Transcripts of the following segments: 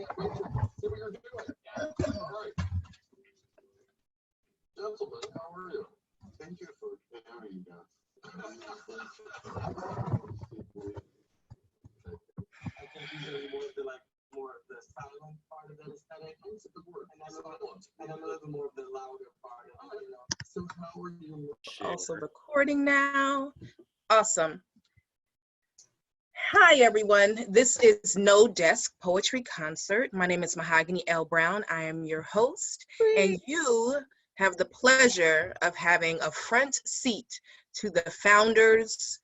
Gentlemen, how are you? Thank you for carrying us. I think these are more of the silent part of that aesthetic. That's a good word. And I'm a little more of the louder part of it, you know. So how are you? Also recording now. Awesome. Hi, everyone. This is No Desk Poetry Concert. My name is Mahogany L. Brown. I am your host, and you have the pleasure of having a front seat to the founders'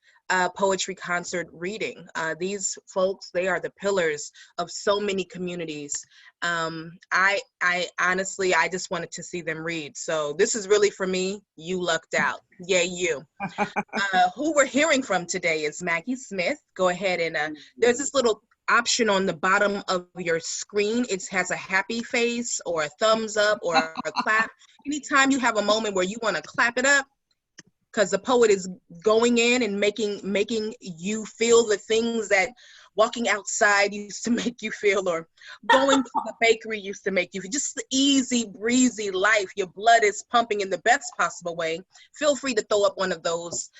poetry concert reading. These folks, they are the pillars of so many communities. I honestly, I just wanted to see them read. So this is really for me. You lucked out. Yay, you. Who we're hearing from today is Maggie Smith. Go ahead and there's this little option on the bottom of your screen. It has a happy face or a thumbs up or a clap. Anytime you have a moment where you want to clap it up, because the poet is going in and making you feel the things that walking outside used to make you feel, or going to the bakery used to make you feel. Just the easy breezy life. Your blood is pumping in the best possible way. Feel free to throw up one of those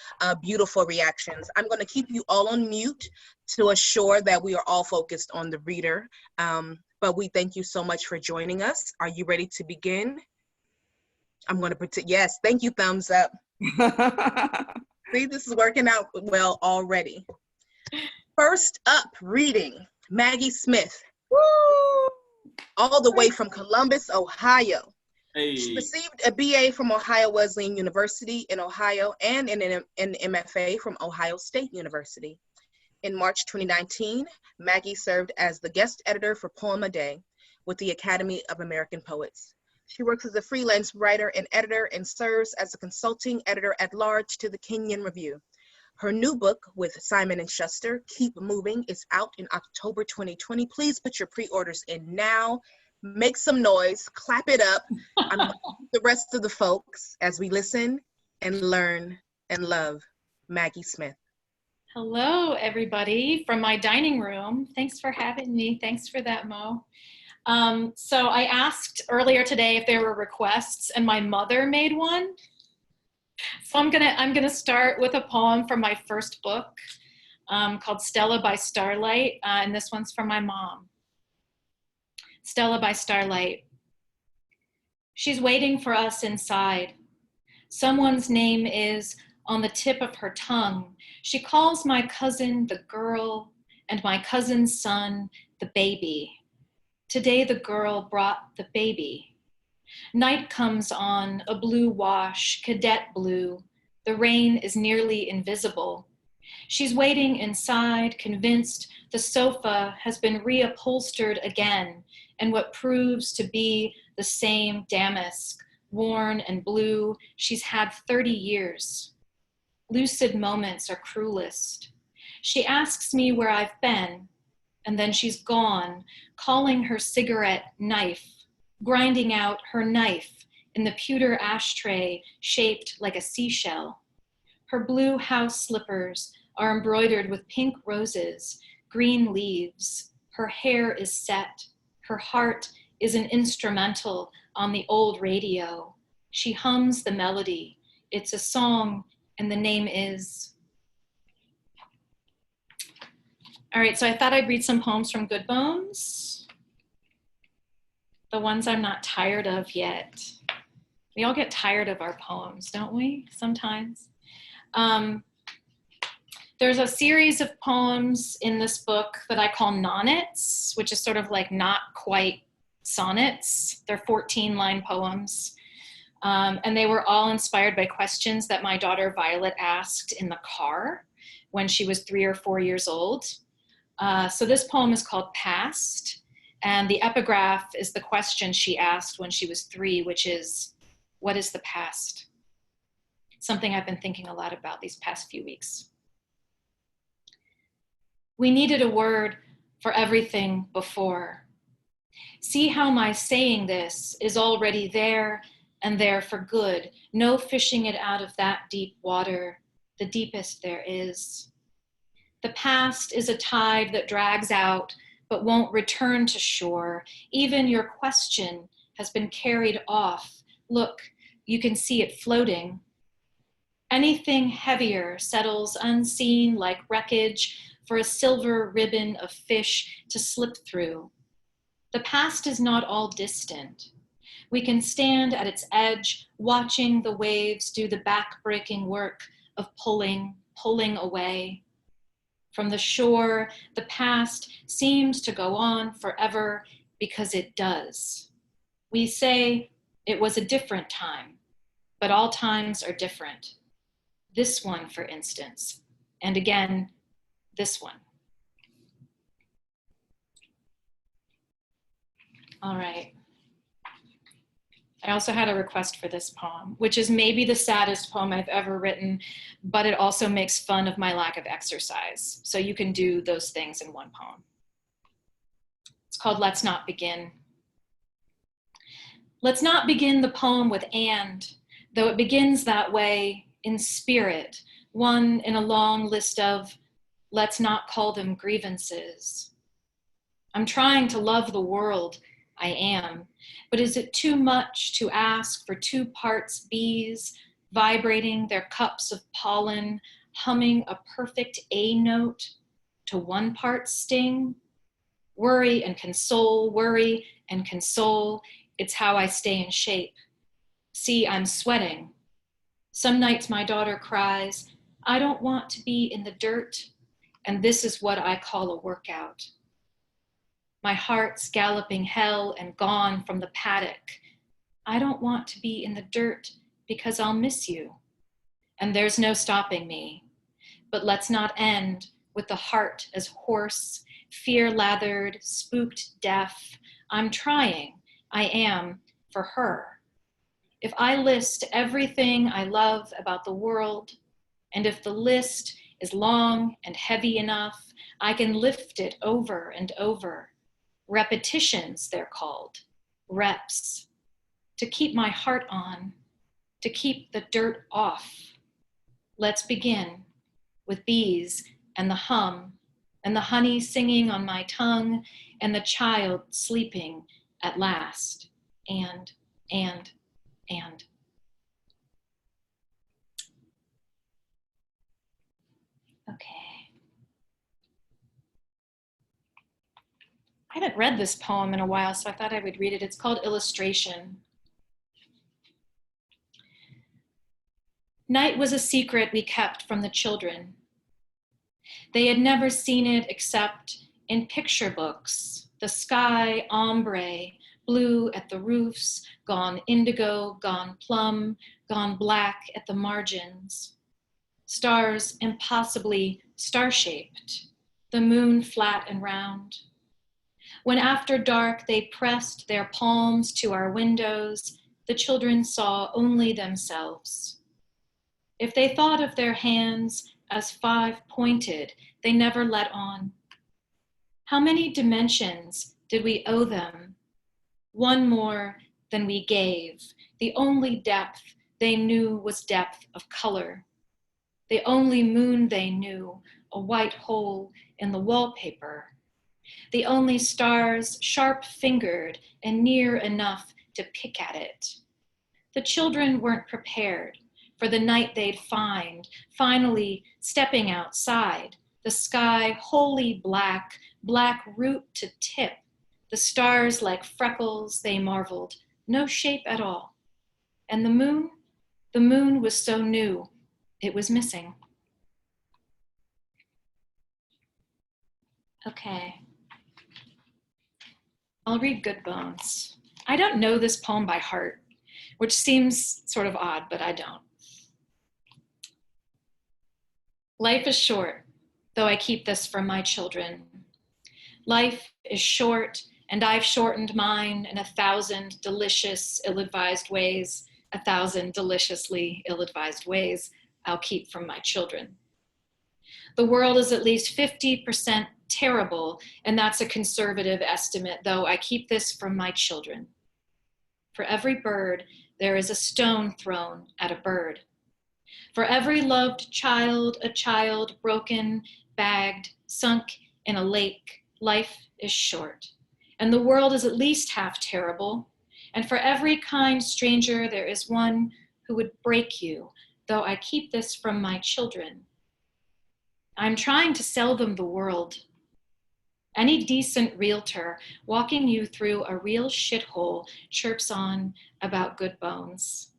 beautiful reactions. I'm going to keep you all on mute to assure that we are all focused on the reader. But we thank you so much for joining us. Are you ready to begin? I'm going to pretend. Yes, thank you, thumbs up. See, this is working out well already. First up, reading, Maggie Smith. Woo! All the way from Columbus, Ohio. Hey. She received a BA from Ohio Wesleyan University in Ohio and an MFA from Ohio State University. In March 2019, Maggie served as the guest editor for Poem a Day with the Academy of American Poets. She works as a freelance writer and editor and serves as a consulting editor at large to the Kenyon Review. Her new book with Simon & Schuster, Keep Moving, is out in October 2020. Please put your pre-orders in now. Make some noise, clap it up. I'm the rest of the folks as we listen and learn and love Maggie Smith. Hello, everybody from my dining room. Thanks for having me. Thanks for that, Mo. So I asked earlier today if there were requests, and my mother made one. So I'm gonna start with a poem from my first book called Stella by Starlight, and this one's from my mom. Stella by Starlight. She's waiting for us inside. Someone's name is on the tip of her tongue. She calls my cousin the girl, and my cousin's son the baby. Today the girl brought the baby. Night comes on, a blue wash, cadet blue. The rain is nearly invisible. She's waiting inside, convinced the sofa has been reupholstered again, and what proves to be the same damask, worn and blue, she's had 30 years. Lucid moments are cruelest. She asks me where I've been, and then she's gone, calling her cigarette knife, grinding out her knife in the pewter ashtray shaped like a seashell. Her blue house slippers are embroidered with pink roses, green leaves. Her hair is set. Her heart is an instrumental on the old radio. She hums the melody. It's a song, and the name is... All right, so I thought I'd read some poems from Good Bones. The ones I'm not tired of yet. We all get tired of our poems, don't we? Sometimes. There's a series of poems in this book that I call nonnets, which is sort of like not quite sonnets. They're 14-line poems. And they were all inspired by questions that my daughter Violet asked in the car when she was 3 or 4 years old. So this poem is called Past, and the epigraph is the question she asked when she was 3, which is, what is the past? Something I've been thinking a lot about these past few weeks. We needed a word for everything before. See how my saying this is already there and there for good. No fishing it out of that deep water, the deepest there is. The past is a tide that drags out but won't return to shore. Even your question has been carried off. Look, you can see it floating. Anything heavier settles unseen like wreckage for a silver ribbon of fish to slip through. The past is not all distant. We can stand at its edge, watching the waves do the back-breaking work of pulling away. From the shore, the past seems to go on forever because it does. We say it was a different time, but all times are different. This one, for instance, and again, this one. All right. I also had a request for this poem, which is maybe the saddest poem I've ever written, but it also makes fun of my lack of exercise. So you can do those things in one poem. It's called Let's Not Begin. Let's not begin the poem with and, though it begins that way in spirit, one in a long list of, let's not call them grievances. I'm trying to love the world, I am, but is it too much to ask for 2 parts bees, vibrating their cups of pollen, humming a perfect A note to 1 part sting? Worry and console, it's how I stay in shape. See, I'm sweating. Some nights my daughter cries, I don't want to be in the dirt, and this is what I call a workout. My heart's galloping hell and gone from the paddock. I don't want to be in the dirt because I'll miss you. And there's no stopping me. But let's not end with the heart as hoarse, fear-lathered, spooked deaf. I'm trying, I am, for her. If I list everything I love about the world, and if the list is long and heavy enough, I can lift it over and over. Repetitions, they're called, reps, to keep my heart on, to keep the dirt off. Let's begin with bees and the hum and the honey singing on my tongue and the child sleeping at last. And. Okay. I haven't read this poem in a while, so I thought I would read it. It's called Illustration. Night was a secret we kept from the children. They had never seen it except in picture books, the sky ombre, blue at the roofs, gone indigo, gone plum, gone black at the margins. Stars impossibly star-shaped, the moon flat and round. When after dark they pressed their palms to our windows, the children saw only themselves. If they thought of their hands as 5-pointed, they never let on. How many dimensions did we owe them? One more than we gave. The only depth they knew was depth of color. The only moon they knew, a white hole in the wallpaper. The only stars sharp-fingered and near enough to pick at it. The children weren't prepared for the night they'd find, finally stepping outside, the sky wholly black, black root to tip, the stars like freckles, they marveled, no shape at all. And the moon was so new, it was missing. Okay. I'll read Good Bones. I don't know this poem by heart, which seems sort of odd, but I don't. Life is short, though I keep this for my children. Life is short, and I've shortened mine in 1,000 delicious, ill-advised ways, 1,000 deliciously ill-advised ways I'll keep from my children. The world is at least 50% terrible, and that's a conservative estimate, though I keep this from my children. For every bird, there is a stone thrown at a bird. For every loved child, a child broken, bagged, sunk in a lake, Life is short, and the world is at least half terrible. And for every kind stranger, there is one who would break you, though I keep this from my children. I'm trying to sell them the world. Any decent realtor walking you through a real shithole chirps on about good bones.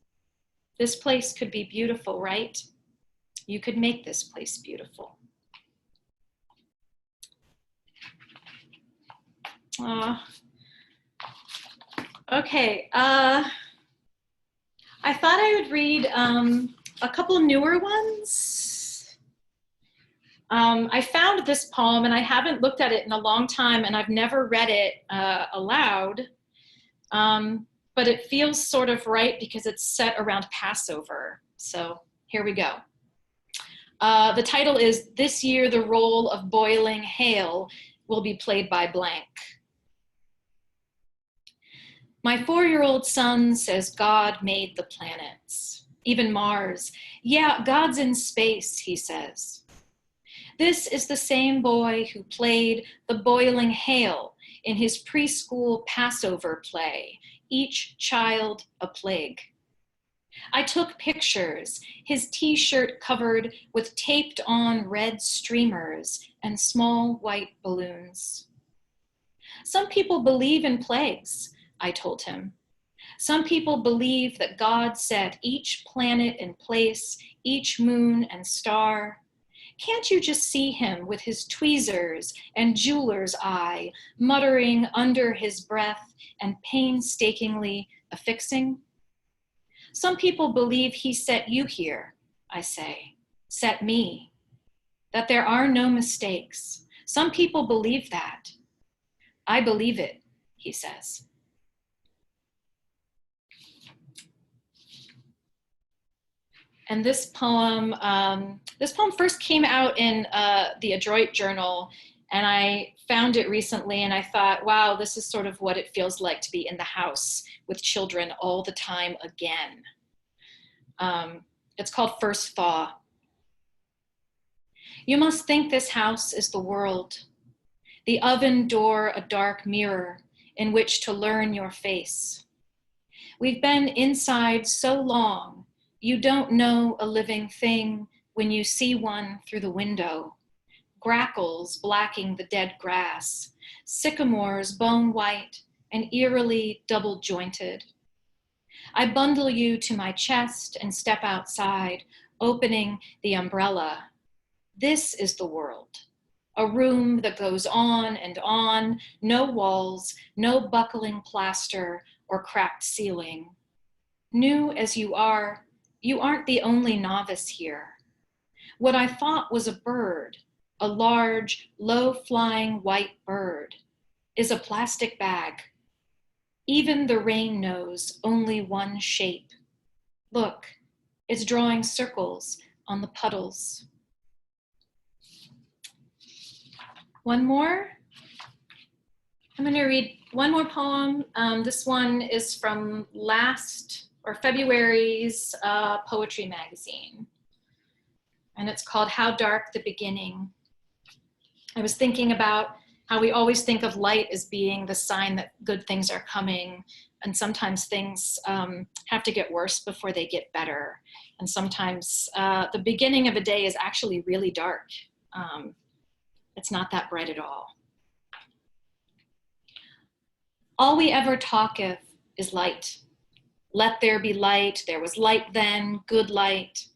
This place could be beautiful, right? You could make this place beautiful. Okay, I thought I would read a couple newer ones. I found this poem and I haven't looked at it in a long time and I've never read it aloud, but it feels sort of right because it's set around Passover. So here we go. The title is "This Year the Role of Boiling Hail Will Be Played by Blank." My 4-year-old son says God made the planets, even Mars. Yeah, God's in space, he says. This is the same boy who played the boiling hail in his preschool Passover play, Each Child a Plague. I took pictures, his t-shirt covered with taped on red streamers and small white balloons. Some people believe in plagues, I told him. Some people believe that God set each planet in place, each moon and star. Can't you just see him with his tweezers and jeweler's eye, muttering under his breath and painstakingly affixing? Some people believe he set you here, I say, set me, that there are no mistakes. Some people believe that. I believe it, he says. And this poem first came out in the Adroit Journal, and I found it recently, and I thought, wow, this is sort of what it feels like to be in the house with children all the time again. It's called First Thaw. You must think this house is the world, the oven door a dark mirror in which to learn your face. We've been inside so long, you don't know a living thing when you see one through the window. Grackles blacking the dead grass, sycamores bone white and eerily double jointed. I bundle you to my chest and step outside, opening the umbrella. This is the world, a room that goes on and on, no walls, no buckling plaster or cracked ceiling. New as you aren't the only novice here. What I thought was a bird, a large, low-flying white bird, is a plastic bag. Even the rain knows only one shape. Look, it's drawing circles on the puddles. One more. I'm going to read one more poem. This one is from February's poetry magazine. And it's called How Dark the Beginning. I was thinking about how we always think of light as being the sign that good things are coming. And sometimes things have to get worse before they get better. And sometimes the beginning of a day is actually really dark. It's not that bright at all. All we ever talk of is light. Let there be light, there was light then, good light.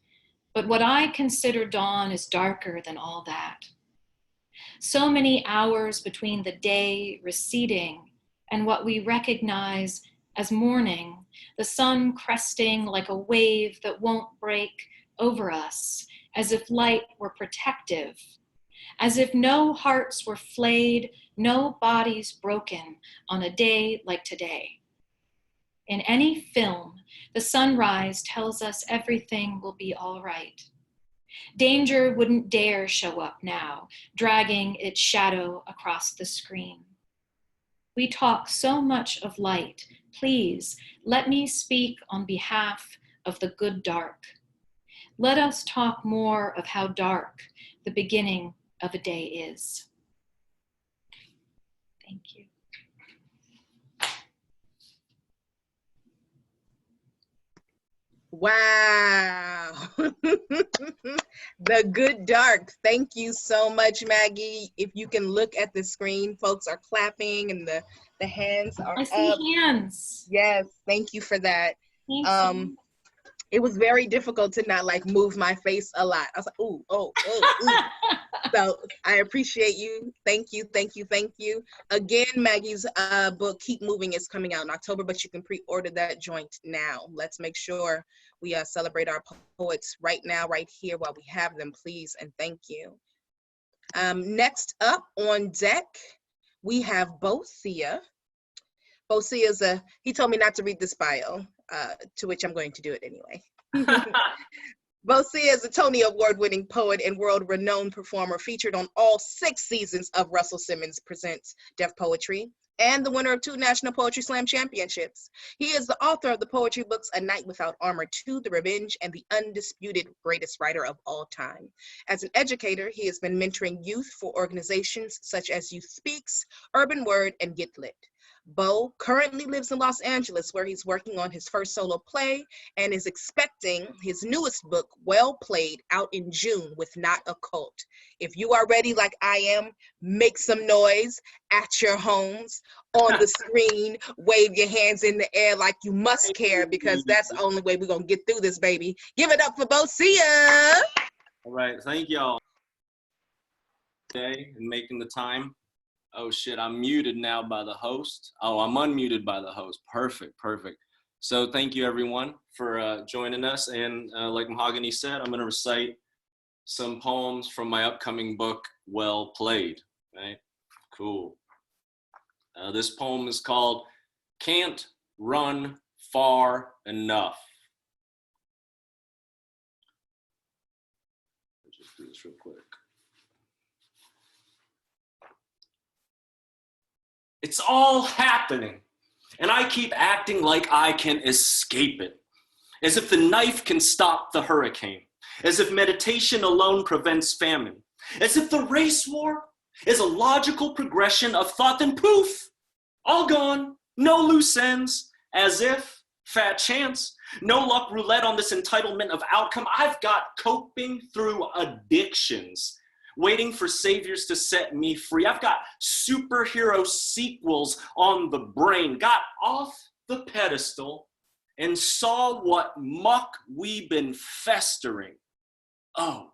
But what I consider dawn is darker than all that. So many hours between the day receding and what we recognize as morning, the sun cresting like a wave that won't break over us, as if light were protective, as if no hearts were flayed, no bodies broken on a day like today. In any film, the sunrise tells us everything will be all right. Danger wouldn't dare show up now, dragging its shadow across the screen. We talk so much of light. Please, let me speak on behalf of the good dark. Let us talk more of how dark the beginning of a day is. Thank you. Wow. The good dark. Thank you so much, Maggie. If you can look at the screen, folks are clapping and the hands are I see up. hands. Yes, thank you for that. Thanks. It was very difficult to not like move my face a lot. I was like, ooh, oh, ooh. So I appreciate you. Thank you, thank you, thank you. Again, Maggie's book, Keep Moving, is coming out in October, but you can pre-order that joint now. Let's make sure we celebrate our poets right now, right here, while we have them, please, and thank you. Next up on deck, we have Beau Sia. Beau Sia he told me not to read this bio, to which I'm going to do it anyway. Beau Sia is a Tony Award-winning poet and world-renowned performer featured on all 6 seasons of Russell Simmons Presents Def Poetry and the winner of 2 National Poetry Slam championships. He is the author of the poetry books A Night Without Armor 2, The Revenge, and the undisputed greatest writer of all time. As an educator, he has been mentoring youth for organizations such as Youth Speaks, Urban Word, and Get Lit. Beau currently lives in Los Angeles, where he's working on his first solo play and is expecting his newest book, Well Played, out in June with Not a Cult. If you are ready like I am, make some noise at your homes, on the screen, wave your hands in the air like you must care, because that's the only way we're going to get through this, baby. Give it up for Beau Sia. All right, thank y'all today and making the time. Oh shit, I'm muted now by the host. Oh, I'm unmuted by the host. Perfect, perfect. So thank you everyone for joining us. And like Mahogany said, I'm gonna recite some poems from my upcoming book, Well Played, right? Cool. This poem is called Can't Run Far Enough. Let's just do this real quick. It's all happening, and I keep acting like I can escape it, as if the knife can stop the hurricane, as if meditation alone prevents famine, as if the race war is a logical progression of thought, then poof, all gone, no loose ends, as if, fat chance, no luck roulette on this entitlement of outcome. I've got coping through addictions, waiting for saviors to set me free. I've got superhero sequels on the brain, got off the pedestal and saw what muck we've been festering. Oh,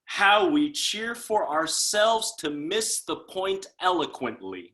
how we cheer for ourselves to miss the point eloquently.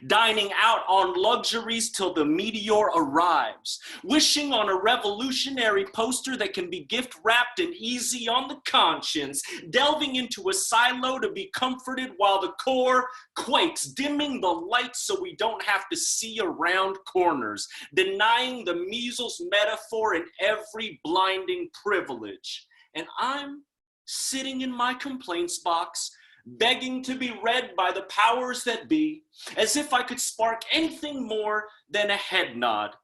Dining out on luxuries till the meteor arrives, wishing on a revolutionary poster that can be gift wrapped and easy on the conscience, delving into a silo to be comforted while the core quakes, dimming the lights so we don't have to see around corners, denying the measles metaphor in every blinding privilege. And I'm sitting in my complaints box, begging to be read by the powers that be, as if I could spark anything more than a head nod.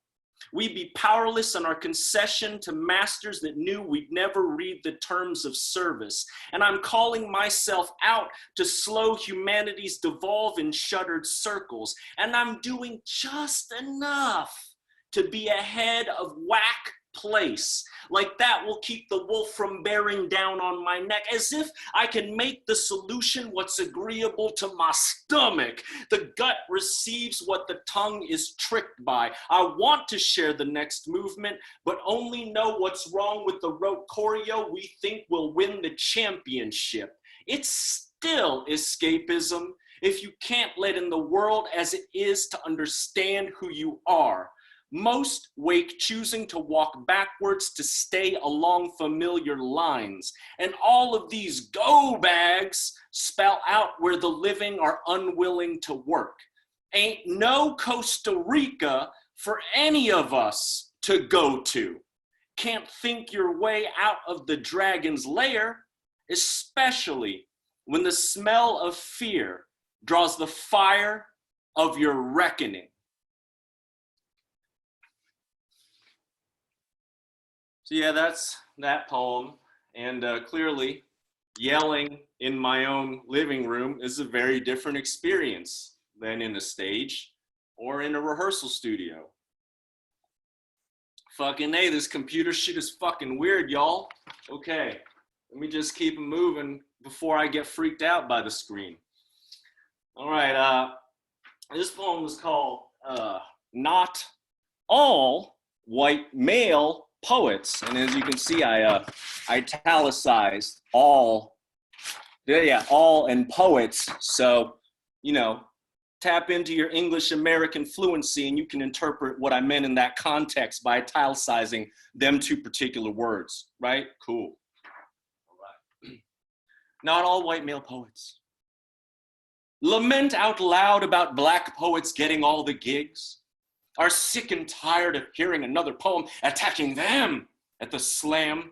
We'd be powerless on our concession to masters that knew we'd never read the terms of service. And I'm calling myself out to slow humanity's devolve in shuttered circles. And I'm doing just enough to be ahead of whack place. Like that will keep the wolf from bearing down on my neck, as if I can make the solution what's agreeable to my stomach. The gut receives what the tongue is tricked by. I want to share the next movement, but only know what's wrong with the rote choreo we think will win the championship. It's still escapism if you can't let in the world as it is to understand who you are. Most wake choosing to walk backwards to stay along familiar lines. And all of these go bags spell out where the living are unwilling to work. Ain't no Costa Rica for any of us to go to. Can't think your way out of the dragon's lair, especially when the smell of fear draws the fire of your reckoning. So yeah, that's that poem. And clearly, yelling in my own living room is a very different experience than in a stage or in a rehearsal studio. Fucking A, this computer shit is fucking weird, y'all. Okay, let me just keep it moving before I get freaked out by the screen. All right, this poem is called Not All White Male Poets. And as you can see, I italicized all, all and poets. So, you know, tap into your English American fluency and you can interpret what I meant in that context by italicizing them two particular words, right? Cool. All right. Not all white male poets. Lament out loud about black poets getting all the gigs. Are sick and tired of hearing another poem attacking them at the slam.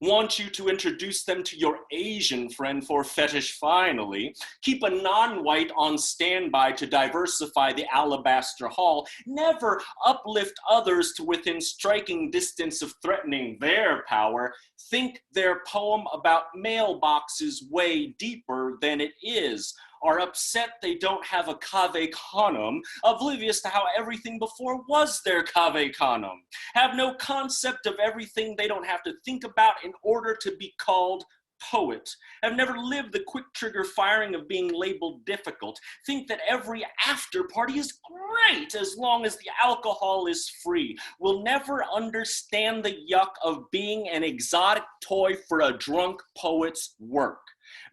Want you to introduce them to your Asian friend for fetish finally. Keep a non-white on standby to diversify the alabaster hall. Never uplift others to within striking distance of threatening their power. Think their poem about mailboxes way deeper than it is. Are upset they don't have a cave canem, oblivious to how everything before was their cave canem. Have no concept of everything they don't have to think about in order to be called poet. Have never lived the quick trigger firing of being labeled difficult. Think that every after party is great as long as the alcohol is free. Will never understand the yuck of being an exotic toy for a drunk poet's work.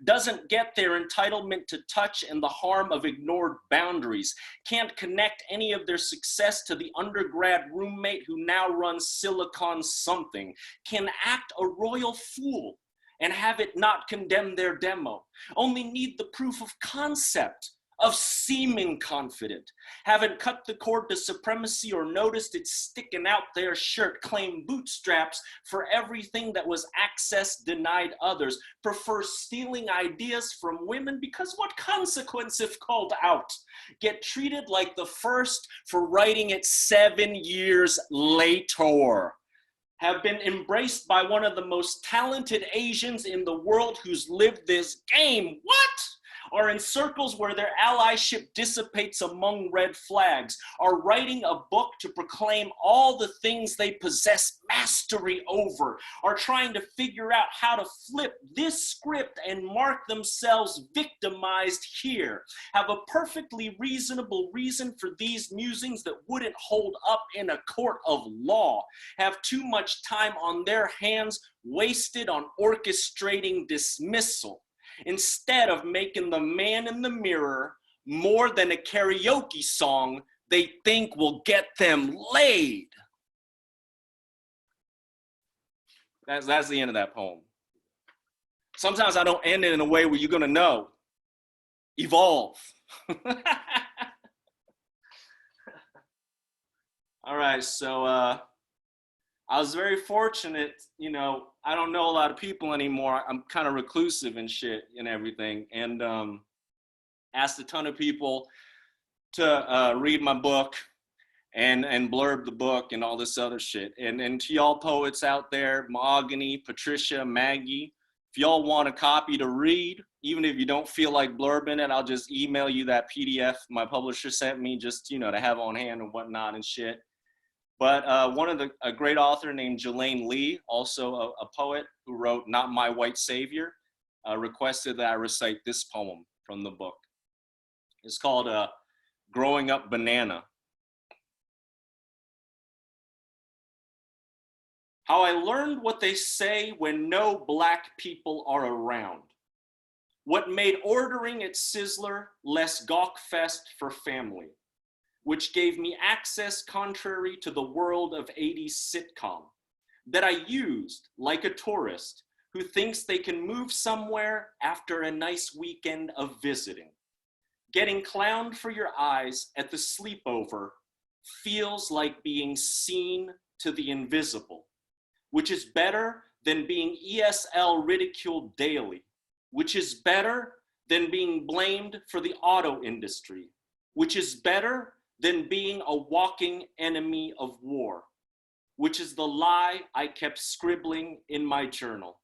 Doesn't get their entitlement to touch and the harm of ignored boundaries. Can't connect any of their success to the undergrad roommate who now runs Silicon something. Can act a royal fool and have it not condemn their demo. Only need the proof of concept of seeming confident. Haven't cut the cord to supremacy or noticed it's sticking out their shirt. Claim bootstraps for everything that was access denied others. Prefer stealing ideas from women because what consequence if called out? Get treated like the first for writing it 7 years later. Have been embraced by one of the most talented Asians in the world who's lived this game. What? Are in circles where their allyship dissipates among red flags, are writing a book to proclaim all the things they possess mastery over, are trying to figure out how to flip this script and mark themselves victimized here, have a perfectly reasonable reason for these musings that wouldn't hold up in a court of law, have too much time on their hands wasted on orchestrating dismissal, instead of making the man in the mirror more than a karaoke song they think will get them laid. That's the end of that poem. Sometimes I don't end it in a way where you're gonna know. Evolve. All right, so I was very fortunate, you know, I don't know a lot of people anymore. I'm kind of reclusive and shit and everything. And asked a ton of people to read my book and blurb the book and all this other shit. And to y'all poets out there, Mahogany, Patricia, Maggie, if y'all want a copy to read, even if you don't feel like blurbing it, I'll just email you that PDF my publisher sent me just, you know, to have on hand and whatnot and shit. But a great author named Jelaine Lee, also a poet who wrote Not My White Savior, requested that I recite this poem from the book. It's called Growing Up Banana. How I learned what they say when no black people are around. What made ordering at Sizzler less gawkfest for family, which gave me access contrary to the world of 80s sitcom, that I used like a tourist who thinks they can move somewhere after a nice weekend of visiting. Getting clowned for your eyes at the sleepover feels like being seen to the invisible, which is better than being ESL ridiculed daily, which is better than being blamed for the auto industry, which is better than being a walking enemy of war, which is the lie I kept scribbling in my journal.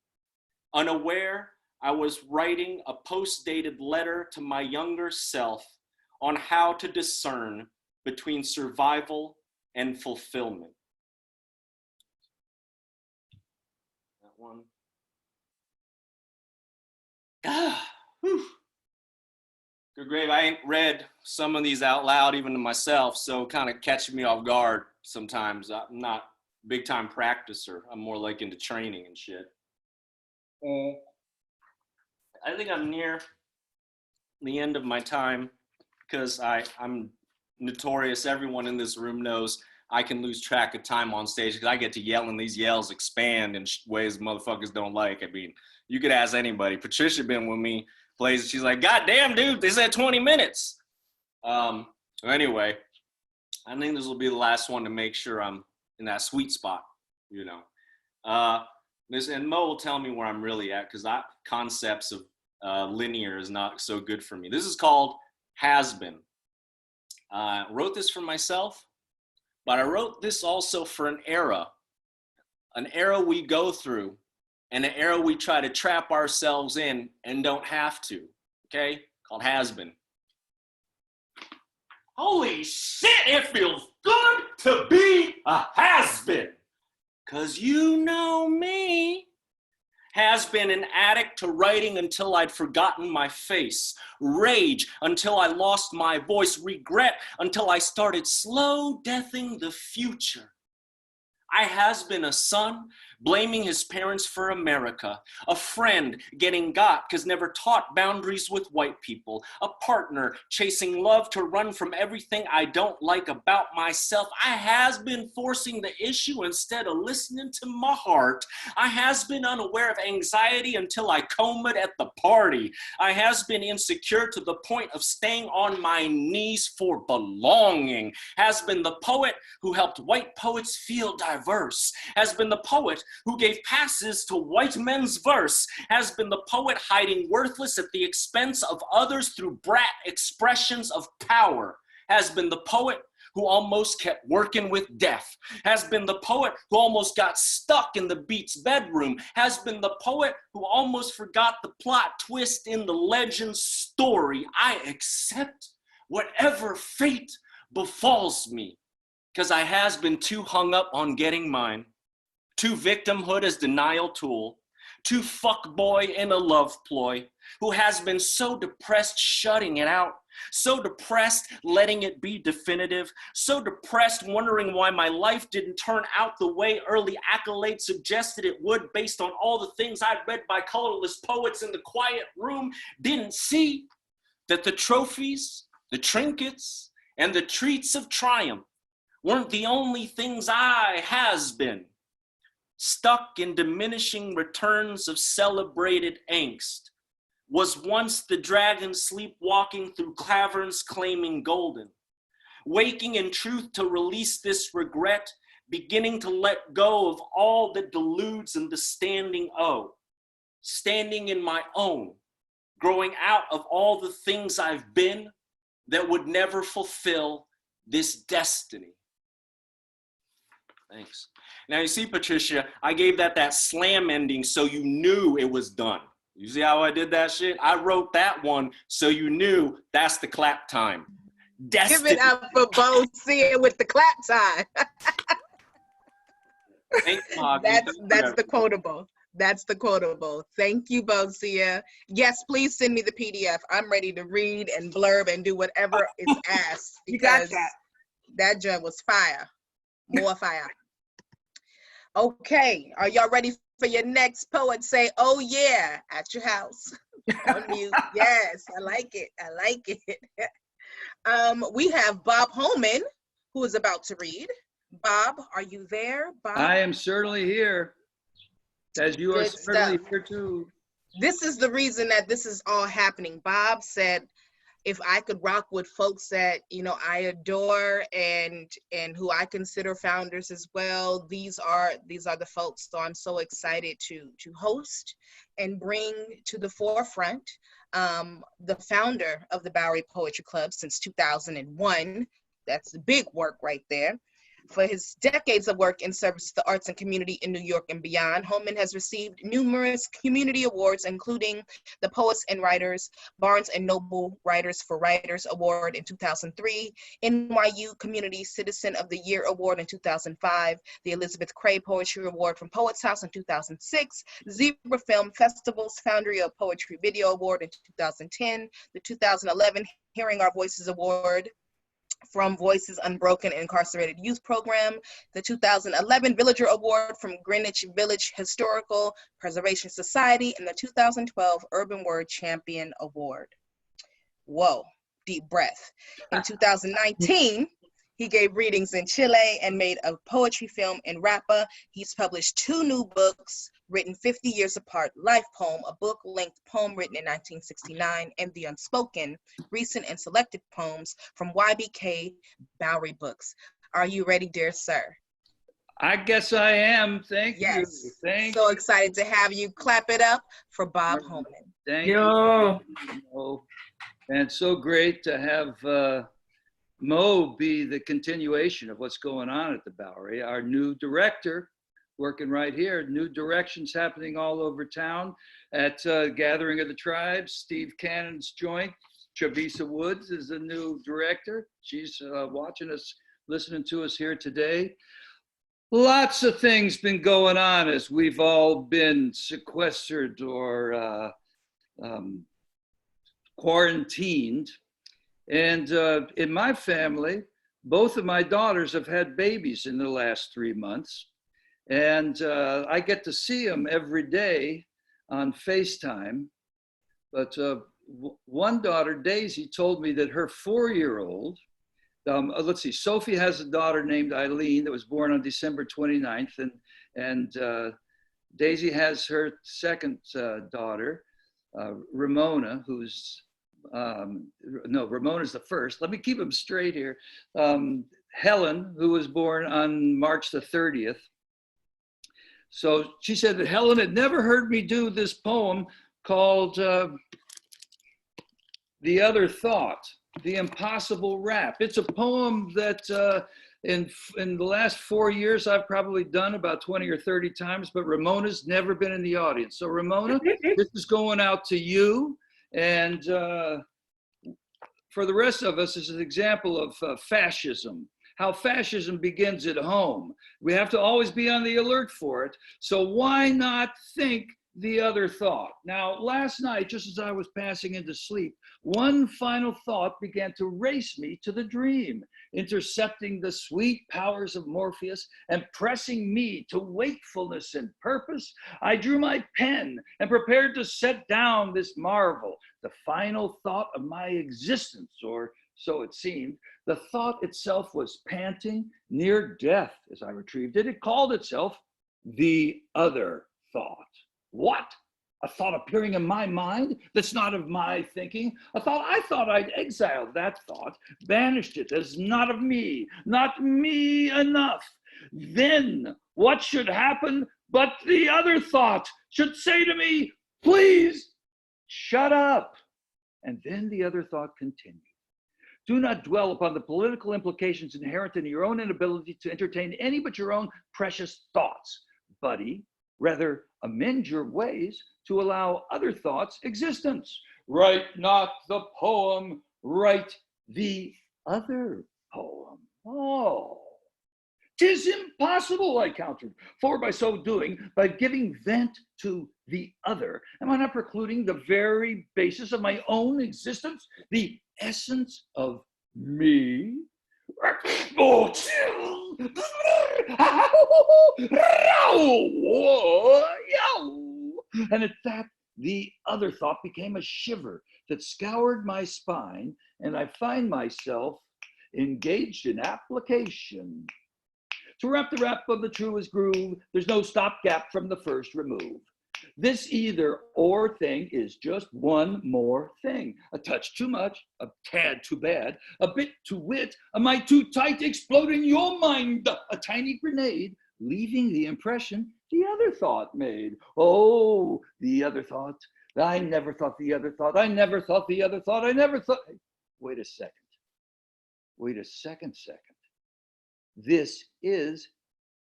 Unaware, I was writing a post-dated letter to my younger self, on how to discern between survival and fulfillment. That one. Good grave. I ain't read some of these out loud even to myself, so kind of catching me off guard sometimes. I'm not a big time practicer. I'm more like into training and shit. I think I'm near the end of my time because I'm notorious. Everyone in this room knows I can lose track of time on stage because I get to yell and these yells expand in ways motherfuckers don't like. I mean, you could ask anybody. Patricia been with me, plays, she's like, God damn, dude, they said 20 minutes. Anyway, I think this will be the last one to make sure I'm in that sweet spot, you know. And Mo will tell me where I'm really at because that concepts of linear is not so good for me. This is called Has Been. I wrote this for myself, but I wrote this also for an era we go through, and an era we try to trap ourselves in and don't have to, okay? Called Has Been. Holy shit, it feels good to be a has-been. 'Cause you know me. Has been an addict to writing until I'd forgotten my face. Rage until I lost my voice. Regret until I started slow deathing the future. I has been a son blaming his parents for America, a friend getting got because never taught boundaries with white people, a partner chasing love to run from everything I don't like about myself. I has been forcing the issue instead of listening to my heart. I has been unaware of anxiety until I comed at the party. I has been insecure to the point of staying on my knees for belonging. Has been the poet who helped white poets feel diverse. Has been the poet who gave passes to white men's verse. Has been the poet hiding worthless at the expense of others through brat expressions of power. Has been the poet who almost kept working with death. Has been the poet who almost got stuck in the Beats bedroom. Has been the poet who almost forgot the plot twist in the legend's story. I accept whatever fate befalls me, because I has been too hung up on getting mine. Too victimhood as denial tool, too fuckboy in a love ploy, who has been so depressed shutting it out, so depressed letting it be definitive, so depressed wondering why my life didn't turn out the way early accolades suggested it would based on all the things I'd read by colorless poets in the quiet room, didn't see that the trophies, the trinkets, and the treats of triumph weren't the only things I has been. Stuck in diminishing returns of celebrated angst, was once the dragon sleepwalking through caverns claiming golden, waking in truth to release this regret, beginning to let go of all that deludes and the standing O, standing in my own, growing out of all the things I've been that would never fulfill this destiny. Thanks. Now you see, Patricia, I gave that slam ending so you knew it was done. You see how I did that shit? I wrote that one so you knew that's the clap time. Destiny. Give it up for Beau Sia with the clap time. Thanks, Maggie. That's the quotable. That's the quotable. Thank you, Beau Sia. Yes, please send me the PDF. I'm ready to read and blurb and do whatever is asked. You got Because that. that joint was fire. More fire. Okay, are y'all ready for your next poet? Say, oh yeah, at your house. On mute. Yes, I like it. I like it. We have Bob Holman, who is about to read. Bob, are you there? Bob? I am certainly here, as you are Good certainly stuff. here too. This is the reason that this is all happening. Bob said, if I could rock with folks that, you know, I adore and who I consider founders as well, these are the folks. So I'm so excited to host and bring to the forefront the founder of the Bowery Poetry Club since 2001. That's the big work right there. For his decades of work in service to the arts and community in New York and beyond, Holman has received numerous community awards, including the Poets and Writers Barnes and Noble Writers for Writers Award in 2003, NYU Community Citizen of the Year Award in 2005, the Elizabeth Cray Poetry Award from Poets House in 2006, Zebra Film Festival's Foundry of Poetry Video Award in 2010, the 2011 Hearing Our Voices Award from Voices Unbroken Incarcerated Youth Program, the 2011 Villager Award from Greenwich Village Historical Preservation Society, and the 2012 Urban Word Champion Award. Whoa, deep breath. In 2019, he gave readings in Chile and made a poetry film in Rapa. He's published 2 new books, written 50 Years Apart, Life Poem, a book-length poem written in 1969, and The Unspoken, recent and selected poems from YBK Bowery Books. Are you ready, dear sir? I guess I am. Thank you. Yes. Thank So you. excited to have you. Clap it up for Bob Holman. Thank Yo. you. And it's so great to have Mo be the continuation of what's going on at the Bowery. Our new director, working right here, new directions happening all over town at Gathering of the Tribes. Steve Cannon's joint. Travisa Woods is the new director. She's watching us, listening to us here today. Lots of things been going on as we've all been sequestered or quarantined. And in my family, both of my daughters have had babies in the last 3 months. And I get to see them every day on FaceTime. But one daughter, Daisy, told me that her 4-year-old, let's see, Sophie has a daughter named Eileen that was born on December 29th. And Daisy has her second daughter, Ramona, who's, no, Ramona's the first. Let me keep them straight here. Helen, who was born on March the 30th. So she said that Helen had never heard me do this poem called The Other Thought, The Impossible Rap. It's a poem that in the last 4 years, I've probably done about 20 or 30 times, but Ramona's never been in the audience. So Ramona, this is going out to you. And for the rest of us, it's an example of fascism, how fascism begins at home. We have to always be on the alert for it. So why not think the other thought? Now, last night, just as I was passing into sleep, one final thought began to race me to the dream, intercepting the sweet powers of Morpheus and pressing me to wakefulness and purpose. I drew my pen and prepared to set down this marvel, the final thought of my existence, or so it seemed. The thought itself was panting, near death as I retrieved it. It called itself the other thought. What? A thought appearing in my mind that's not of my thinking? A thought I thought I'd exiled that thought, banished it as not of me, not me enough. Then what should happen but the other thought should say to me, please shut up. And then the other thought continued. Do not dwell upon the political implications inherent in your own inability to entertain any but your own precious thoughts, buddy. Rather, amend your ways to allow other thoughts existence. Write not the poem, write the other poem. Oh, 'tis impossible, I countered, for by so doing, by giving vent to the other, am I not precluding the very basis of my own existence, the essence of me? And at that, the other thought became a shiver that scoured my spine, and I find myself engaged in application. To wrap the rap of the truest groove, there's no stopgap from the first remove. This either or thing is just one more thing. A touch too much, a tad too bad, a bit too wit, a mite too tight, explode in your mind, a tiny grenade, leaving the impression the other thought made. Oh, the other thought. I never thought the other thought. I never thought the other thought. I never thought. Wait a second. Wait a second. This is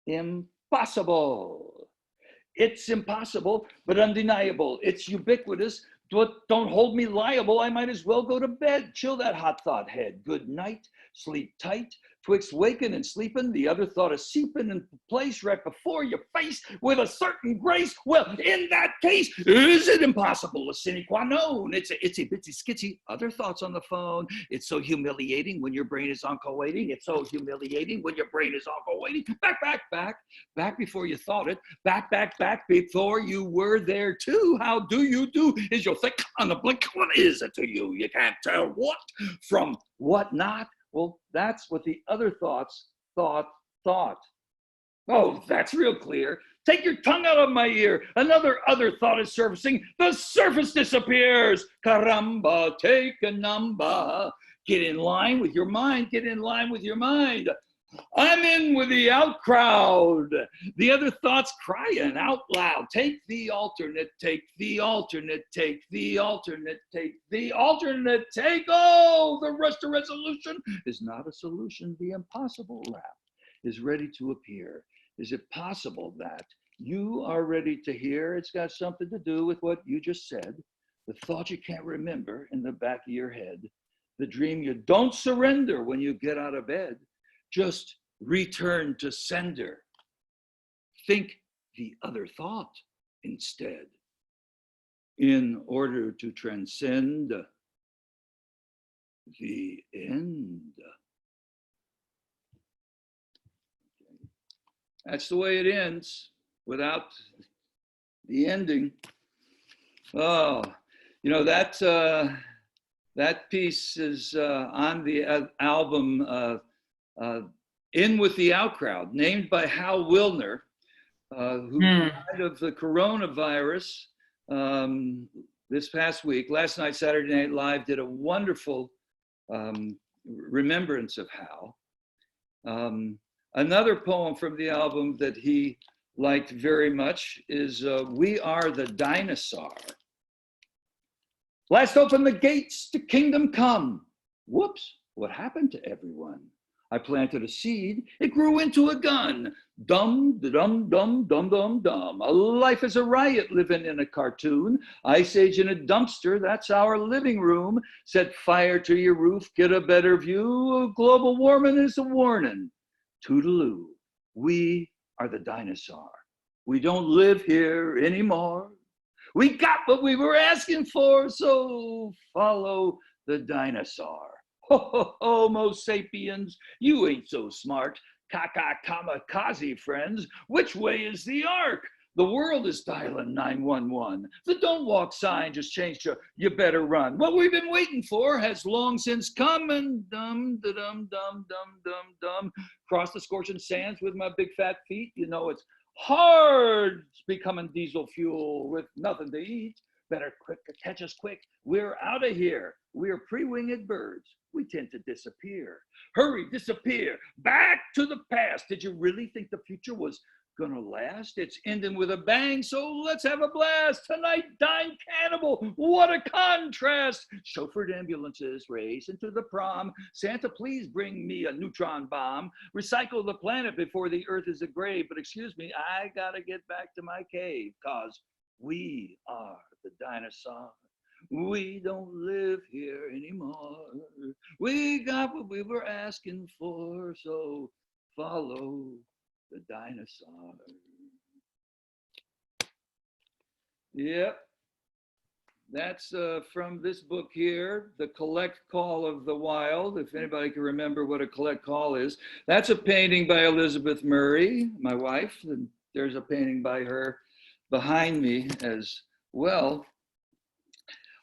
impossible. It's impossible, but undeniable. It's ubiquitous. Don't hold me liable. I might as well go to bed. Chill that hot thought head. Good night. Sleep tight. Twixt waking and sleeping, the other thought is seeping in place right before your face with a certain grace. Well, in that case, is it impossible? A sine qua non. It's a itsy bitsy skitsy. Other thoughts on the phone. It's so humiliating when your brain is on-call waiting. It's so humiliating when your brain is on-call waiting. Back before you thought it. Back before you were there too. How do you do? Is your thick on the blink? What is it to you? You can't tell what from what not. Well, that's what the other thoughts thought. Oh, that's real clear. Take your tongue out of my ear. Another other thought is surfacing. The surface disappears. Caramba, take a number. Get in line with your mind. Get in line with your mind. I'm in with the out crowd. The other thoughts crying out loud. Take the alternate, take the alternate, take the alternate, take the alternate, take. Oh, the rush to resolution is not a solution. The impossible rap is ready to appear. Is it possible that you are ready to hear? It's got something to do with what you just said. The thought you can't remember in the back of your head. The dream you don't surrender when you get out of bed. Just return to sender. Think the other thought instead in order to transcend the end. That's the way it ends without the ending. Oh, you know, that piece is on the album In With the Outcrowd, named by Hal Wilner, who died of the coronavirus this past week. Last night, Saturday Night Live did a wonderful remembrance of Hal. Another poem from the album that he liked very much is We Are the Dinosaur. Last open the gates to kingdom come. Whoops, what happened to everyone? I planted a seed, it grew into a gun. Dum, dum, dum, dum, dum, dum. A life is a riot living in a cartoon. Ice age in a dumpster, that's our living room. Set fire to your roof, get a better view. Global warming is a warning. Toodaloo, we are the dinosaur. We don't live here anymore. We got what we were asking for, so follow the dinosaur. Ho, ho, Homo sapiens, you ain't so smart. Kaka kamikaze friends, which way is the ark? The world is dialing 911. The don't walk sign just changed to you better run. What we've been waiting for has long since come, and dum, da, dum, dum, dum, dum, dum. Cross the scorching sands with my big fat feet. You know it's hard becoming diesel fuel with nothing to eat. Better quick catch us quick. We're out of here. We're pre-winged birds. We tend to disappear. Hurry, disappear. Back to the past. Did you really think the future was gonna last? It's ending with a bang, so let's have a blast. Tonight, dine cannibal. What a contrast. Chauffeured ambulances race into the prom. Santa, please bring me a neutron bomb. Recycle the planet before the earth is a grave. But excuse me, I gotta get back to my cave, cause we are the dinosaur. We don't live here anymore. We got what we were asking for, so follow the dinosaur. Yep, that's from this book here, The Collect Call of the Wild, if anybody can remember what a collect call is. That's a painting by Elizabeth Murray, my wife, and there's a painting by her behind me as well.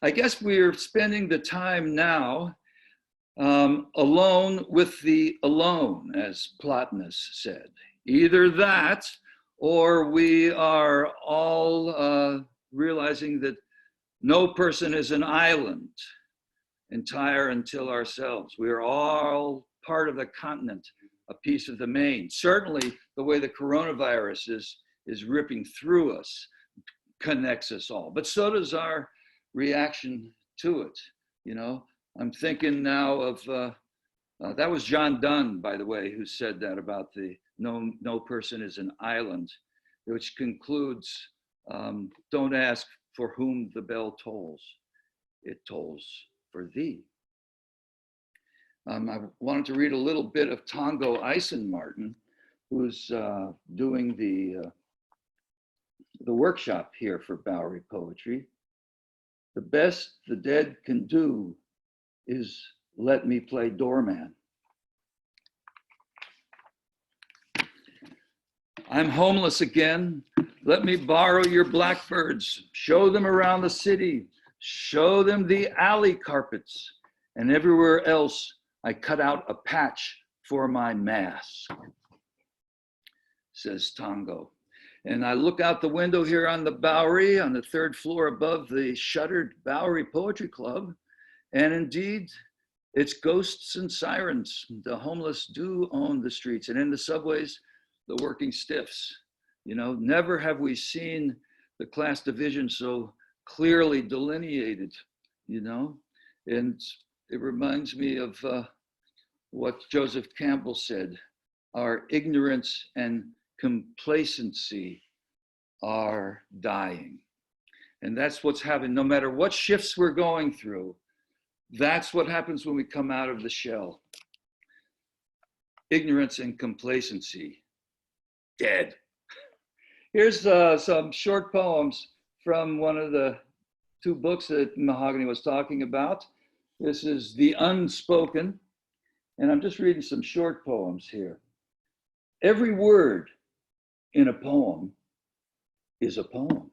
I guess we're spending the time now alone with the alone, as Plotinus said. Either that, or we are all realizing that no person is an island, entire until ourselves. We are all part of the continent, a piece of the main. Certainly, the way the coronavirus is ripping through us connects us all, but so does our reaction to it. You know, I'm thinking now of That was John Donne, by the way, who said that about the no person is an island, which concludes, don't ask for whom the bell tolls. It tolls for thee. I wanted to read a little bit of Tongo Eisenmartin, who's doing the workshop here for Bowery Poetry. The best the dead can do is let me play doorman. I'm homeless again. Let me borrow your blackbirds. Show them around the city. Show them the alley carpets. And everywhere else, I cut out a patch for my mask, says Tongo. And I look out the window here on the Bowery, on the third floor above the shuttered Bowery Poetry Club. And indeed, it's ghosts and sirens. The homeless do own the streets, and in the subways, the working stiffs. You know, never have we seen the class division so clearly delineated, you know? And it reminds me of what Joseph Campbell said, our ignorance and complacency are dying. And that's what's happening, no matter what shifts we're going through. That's what happens when we come out of the shell. Ignorance and complacency, dead. Here's some short poems from one of the two books that Mahogany was talking about. This is The Unspoken, and I'm just reading some short poems here. Every word in a poem is a poem.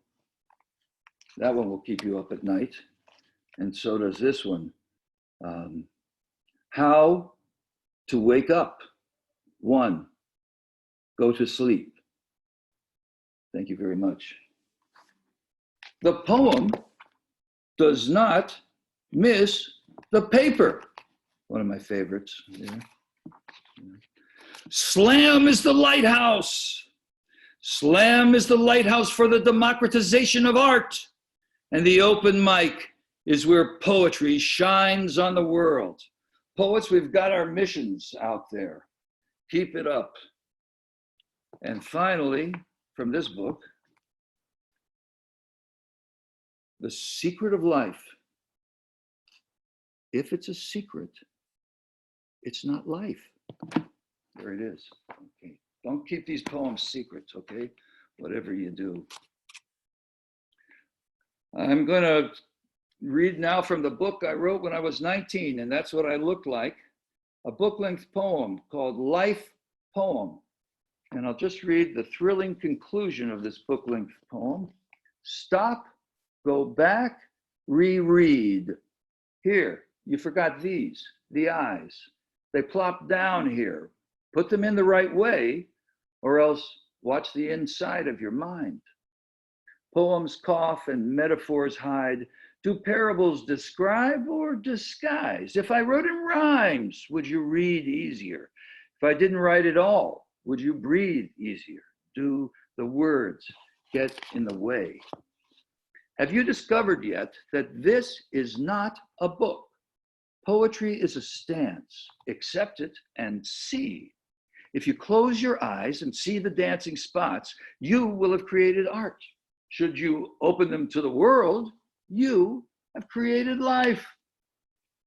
That one will keep you up at night, and so does this one. How to wake up. 1, go to sleep. Thank you very much. The poem does not miss the paper. One of my favorites. Yeah. Slam is the lighthouse. Slam is the lighthouse for the democratization of art. And the open mic is where poetry shines on the world. Poets, we've got our missions out there. Keep it up. And finally, from this book, The Secret of Life. If it's a secret, it's not life. There it is. Okay. Don't keep these poems secrets, okay? Whatever you do. I'm going to read now from the book I wrote when I was 19, and that's what I looked like. A book-length poem called Life Poem. And I'll just read the thrilling conclusion of this book-length poem. Stop, go back, reread. Here, you forgot these, the eyes. They plop down here. Put them in the right way, or else watch the inside of your mind. Poems cough and metaphors hide. Do parables describe or disguise? If I wrote in rhymes, would you read easier? If I didn't write at all, would you breathe easier? Do the words get in the way? Have you discovered yet that this is not a book? Poetry is a stance. Accept it and see. If you close your eyes and see the dancing spots, you will have created art. Should you open them to the world, you have created life.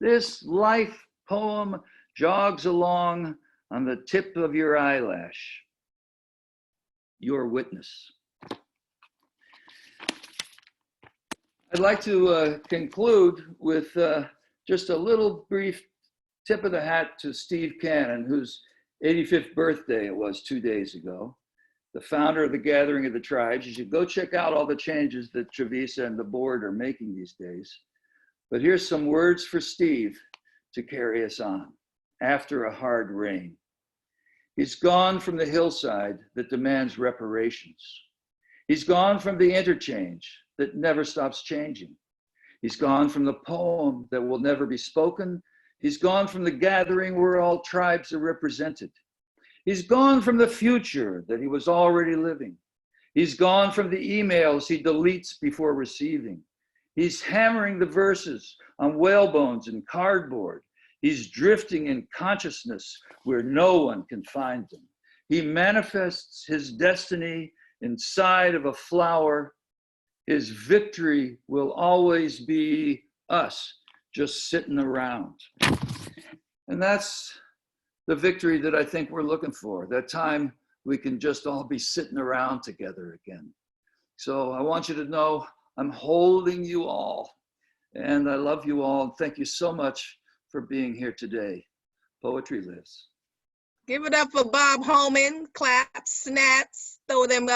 This life poem jogs along on the tip of your eyelash. Your witness. I'd like to conclude with just a little brief tip of the hat to Steve Cannon, whose 85th birthday it was 2 days ago, the founder of the Gathering of the Tribes. You should go check out all the changes that Trevisa and the board are making these days. But here's some words for Steve to carry us on after a hard rain. He's gone from the hillside that demands reparations. He's gone from the interchange that never stops changing. He's gone from the poem that will never be spoken. He's gone from the gathering where all tribes are represented. He's gone from the future that he was already living. He's gone from the emails he deletes before receiving. He's hammering the verses on whalebones and cardboard. He's drifting in consciousness where no one can find him. He manifests his destiny inside of a flower. His victory will always be us just sitting around. And that's the victory that I think we're looking for, that time we can just all be sitting around together again. So I want you to know I'm holding you all, and I love you all. Thank you so much for being here today. Poetry lives. Give it up for Bob Holman. Claps, snaps, throw them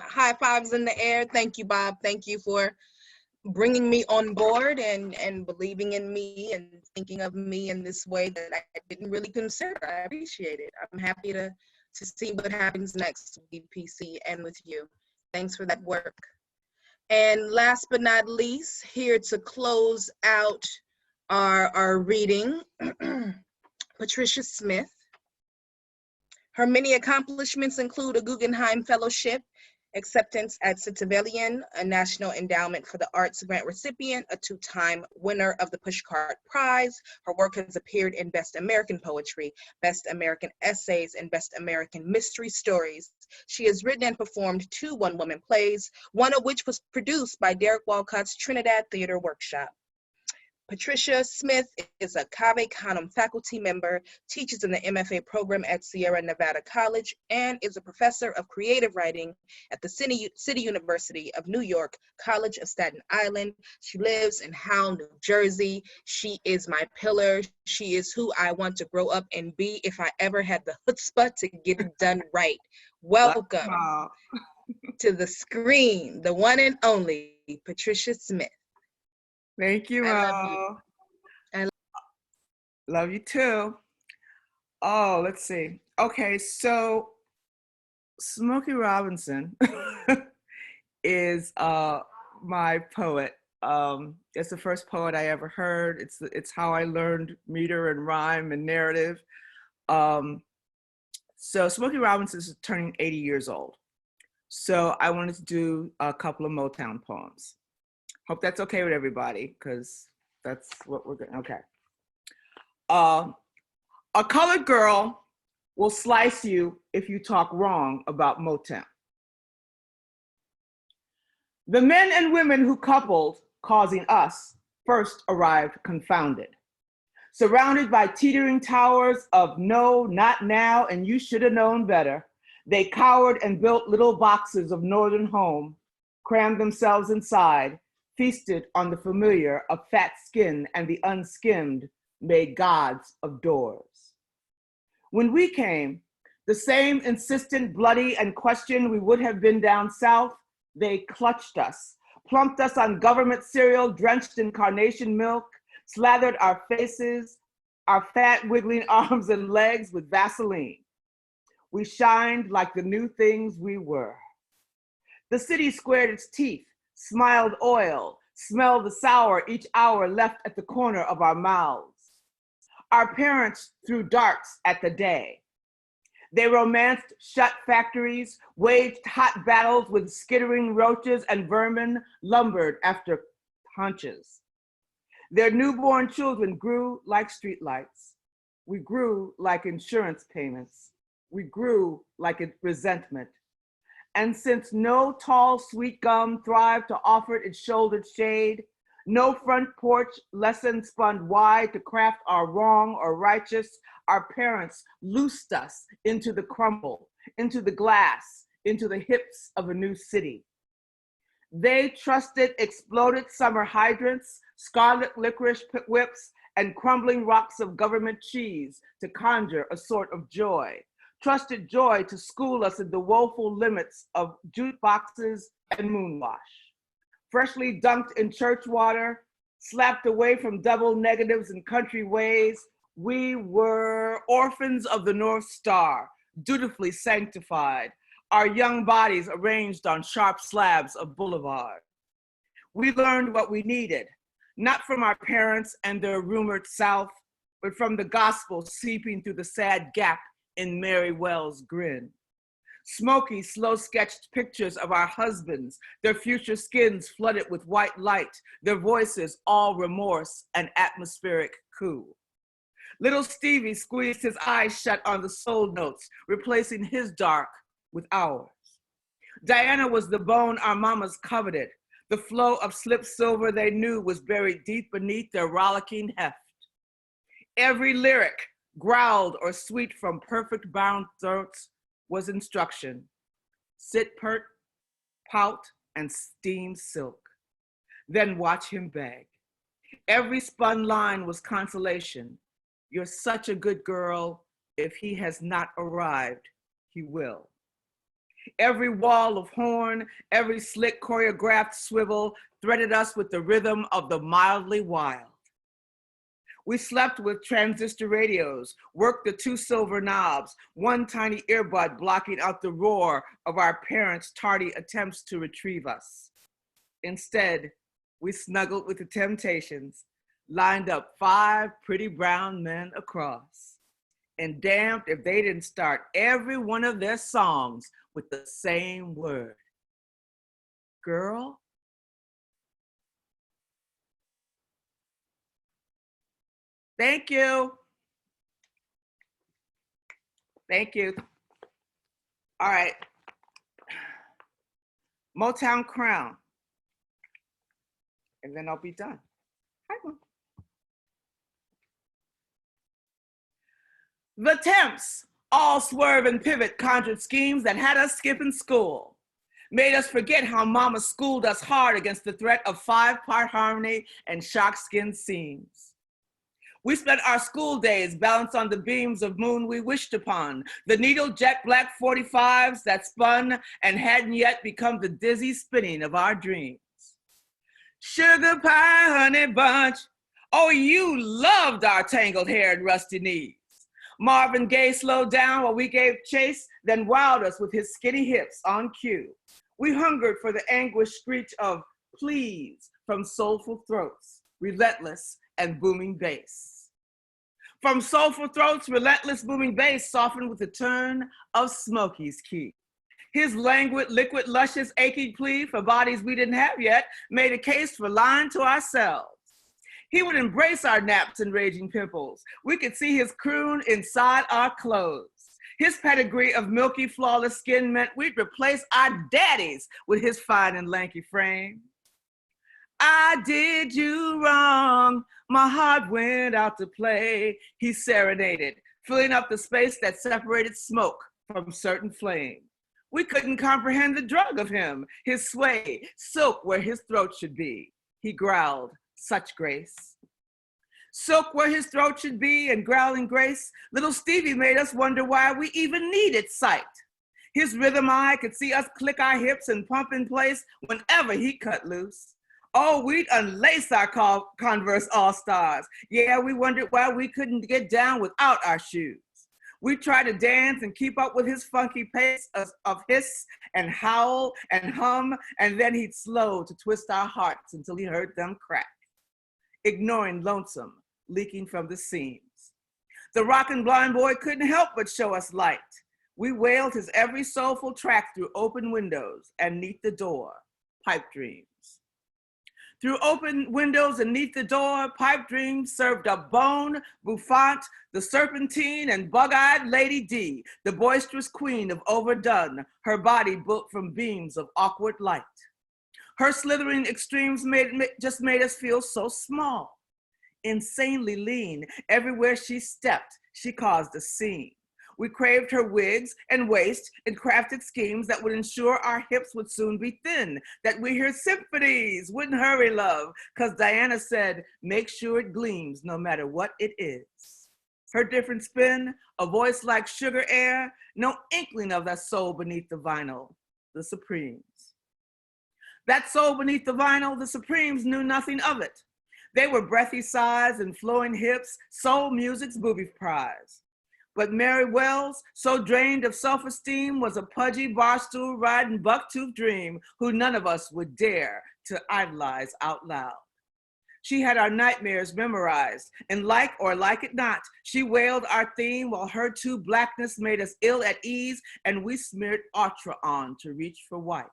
high fives in the air. Thank you, Bob. Thank you for bringing me on board and believing in me and thinking of me in this way that I didn't really consider. I appreciate it. I'm happy to see what happens next with EPC and with you. Thanks for that work. And last but not least, here to close out our reading, Patricia Smith. Her many accomplishments include a Guggenheim Fellowship, acceptance at Citavelian, a National Endowment for the Arts grant recipient, a two-time winner of the Pushcart Prize. Her work has appeared in Best American Poetry, Best American Essays, and Best American Mystery Stories. She has written and performed 2 one-woman plays, one of which was produced by Derek Walcott's Trinidad Theater Workshop. Patricia Smith is a Cave Canem faculty member, teaches in the MFA program at Sierra Nevada College, and is a professor of creative writing at the City University of New York, College of Staten Island. She lives in Howell, New Jersey. She is my pillar. She is who I want to grow up and be if I ever had the chutzpah to get it done right. Welcome to the screen, the one and only Patricia Smith. Thank you, Mo. I love you too. Oh, let's see. Okay, so Smokey Robinson is my poet. It's the first poet I ever heard. It's how I learned meter and rhyme and narrative. So Smokey Robinson is turning 80 years old. So I wanted to do a couple of Motown poems. Hope that's okay with everybody, because that's what we're going. Okay. A colored girl will slice you if you talk wrong about Motown. The men and women who coupled, causing us, first arrived confounded. Surrounded by teetering towers of no, not now, and you should have known better, they cowered and built little boxes of northern home, crammed themselves inside, feasted on the familiar of fat skin and the unskimmed, made gods of doors. When we came, the same insistent, bloody, and questioned we would have been down south, they clutched us, plumped us on government cereal drenched in carnation milk, slathered our faces, our fat wiggling arms and legs with Vaseline. We shined like the new things we were. The city squared its teeth, smiled oil, smelled the sour each hour left at the corner of our mouths. Our parents threw darts at the day. They romanced shut factories, waged hot battles with skittering roaches and vermin, lumbered after hunches. Their newborn children grew like streetlights. We grew like insurance payments. We grew like resentment. And since no tall sweet gum thrived to offer its shouldered shade, no front porch lesson spun wide to craft our wrong or righteous, our parents loosed us into the crumble, into the glass, into the hips of a new city. They trusted exploded summer hydrants, scarlet licorice whips, and crumbling rocks of government cheese to conjure a sort of joy. Trusted joy to school us in the woeful limits of jukeboxes and moonwash. Freshly dunked in church water, slapped away from double negatives and country ways, we were orphans of the North Star, dutifully sanctified, our young bodies arranged on sharp slabs of boulevard. We learned what we needed, not from our parents and their rumored South, but from the gospel seeping through the sad gap in Mary Wells' grin. Smoky, slow-sketched pictures of our husbands, their future skins flooded with white light, their voices all remorse and atmospheric coup. Little Stevie squeezed his eyes shut on the soul notes, replacing his dark with ours. Diana was the bone our mamas coveted, the flow of slip silver they knew was buried deep beneath their rollicking heft. Every lyric, growled or sweet from perfect bound throats, was instruction. Sit pert, pout, and steam silk. Then watch him beg. Every spun line was consolation. You're such a good girl. If he has not arrived, he will. Every wall of horn, every slick choreographed swivel threaded us with the rhythm of the mildly wild. We slept with transistor radios, worked the 2 silver knobs, one tiny earbud blocking out the roar of our parents' tardy attempts to retrieve us. Instead, we snuggled with the Temptations, lined up 5 pretty brown men across, and damned if they didn't start every one of their songs with the same word. Girl? Thank you. Thank you. All right. Motown Crown. And then I'll be done. Hi, Mom. The Temps, all swerve and pivot, conjured schemes that had us skipping school. Made us forget how Mama schooled us hard against the threat of 5-part harmony and shock-skinned seams. We spent our school days balanced on the beams of moon we wished upon, the needle jet black 45s that spun and hadn't yet become the dizzy spinning of our dreams. Sugar pie, honey bunch, oh, you loved our tangled hair and rusty knees. Marvin Gaye slowed down while we gave chase, then wowed us with his skinny hips on cue. We hungered for the anguished screech of please from soulful throats, relentless and booming bass. From soulful throats, relentless booming bass softened with the turn of Smokey's key. His languid, liquid, luscious, aching plea for bodies we didn't have yet made a case for lying to ourselves. He would embrace our naps and raging pimples. We could see his croon inside our clothes. His pedigree of milky, flawless skin meant we'd replace our daddies with his fine and lanky frame. I did you wrong, my heart went out to play, he serenaded, filling up the space that separated smoke from certain flame. We couldn't comprehend the drug of him, his sway, silk where his throat should be. He growled, such grace. Silk where his throat should be and growling grace, little Stevie made us wonder why we even needed sight. His rhythm eye could see us click our hips and pump in place whenever he cut loose. Oh, we'd unlace our Converse All-Stars. Yeah, we wondered why we couldn't get down without our shoes. We tried to dance and keep up with his funky pace of hiss and howl and hum, and then he'd slow to twist our hearts until he heard them crack, ignoring lonesome, leaking from the seams. The rockin' blind boy couldn't help but show us light. We wailed his every soulful track through open windows and neath the door, pipe dreams. Through open windows and neath the door, pipe dreams served up Bone, Bouffant, the Serpentine, and bug-eyed Lady D, the boisterous queen of overdone, her body built from beams of awkward light. Her slithering extremes just made us feel so small. Insanely lean, everywhere she stepped, she caused a scene. We craved her wigs and waist and crafted schemes that would ensure our hips would soon be thin, that we hear symphonies, wouldn't hurry, love, because Diana said, make sure it gleams no matter what it is. Her different spin, a voice like sugar air, no inkling of that soul beneath the vinyl, the Supremes. That soul beneath the vinyl, the Supremes knew nothing of it. They were breathy sighs and flowing hips, soul music's booby prize. But Mary Wells, so drained of self-esteem, was a pudgy barstool riding bucktooth dream who none of us would dare to idolize out loud. She had our nightmares memorized, and like or like it not, she wailed our theme while her too blackness made us ill at ease, and we smeared Ultra on to reach for white.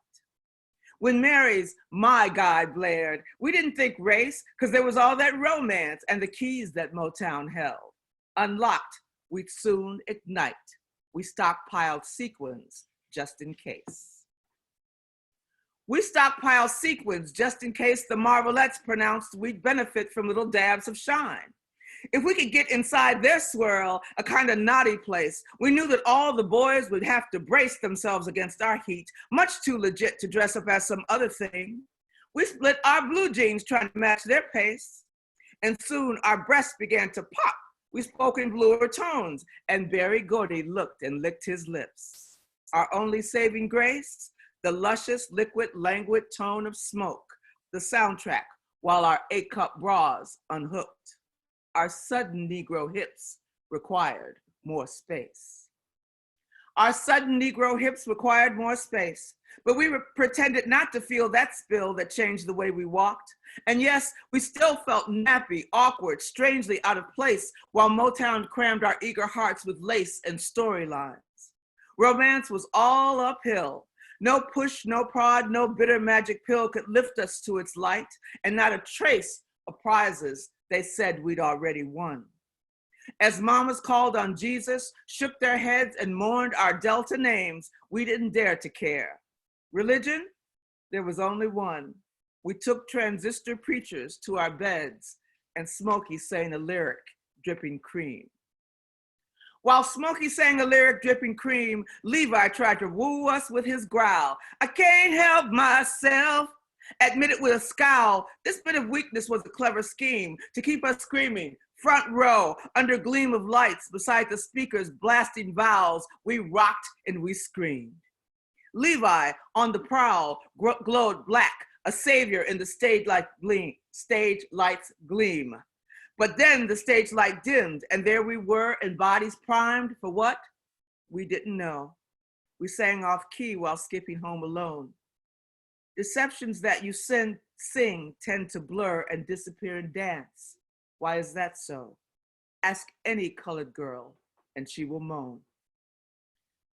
When Mary's My Guide blared, we didn't think race, because there was all that romance and the keys that Motown held. Unlocked, we'd soon ignite. We stockpiled sequins just in case. We stockpiled sequins just in case the Marvelettes pronounced we'd benefit from little dabs of shine. If we could get inside their swirl, a kind of naughty place, we knew that all the boys would have to brace themselves against our heat, much too legit to dress up as some other thing. We split our blue jeans trying to match their pace, and soon our breasts began to pop. We spoke in bluer tones, and Berry Gordy looked and licked his lips. Our only saving grace, the luscious, liquid, languid tone of smoke, the soundtrack, while our 8-cup bras unhooked. Our sudden Negro hips required more space. Our sudden Negro hips required more space, but we pretended not to feel that spill that changed the way we walked. And yes, we still felt nappy, awkward, strangely out of place, while Motown crammed our eager hearts with lace and storylines. Romance was all uphill. No push, no prod, no bitter magic pill could lift us to its light, and not a trace of prizes they said we'd already won. As mamas called on Jesus, shook their heads and mourned our Delta names, we didn't dare to care. Religion? There was only one. We took transistor preachers to our beds, and Smokey sang a lyric, dripping cream. While Smokey sang a lyric, dripping cream, Levi tried to woo us with his growl. I can't help myself. Admitted with a scowl, this bit of weakness was a clever scheme to keep us screaming, front row, under gleam of lights, beside the speakers blasting vowels, we rocked and we screamed. Levi, on the prowl, glowed black, a savior in the stage light's gleam. But then the stage light dimmed, and there we were in bodies primed for what? We didn't know. We sang off key while skipping home alone. Deceptions that you sing tend to blur and disappear in dance. Why is that so? Ask any colored girl and she will moan.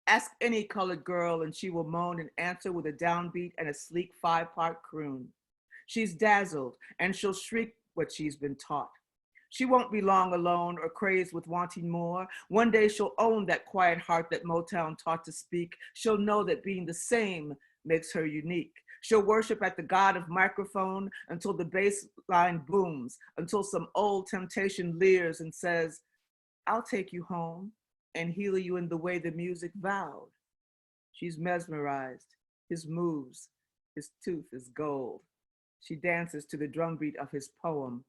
Ask any colored girl and she will moan and answer with a downbeat and a sleek 5-part croon. She's dazzled and she'll shriek what she's been taught. She won't be long alone or crazed with wanting more. One day she'll own that quiet heart that Motown taught to speak. She'll know that being the same makes her unique. She'll worship at the God of microphone until the bass line booms, until some old temptation leers and says, I'll take you home and heal you in the way the music vowed. She's mesmerized, his moves, his tooth is gold. She dances to the drumbeat of his poem,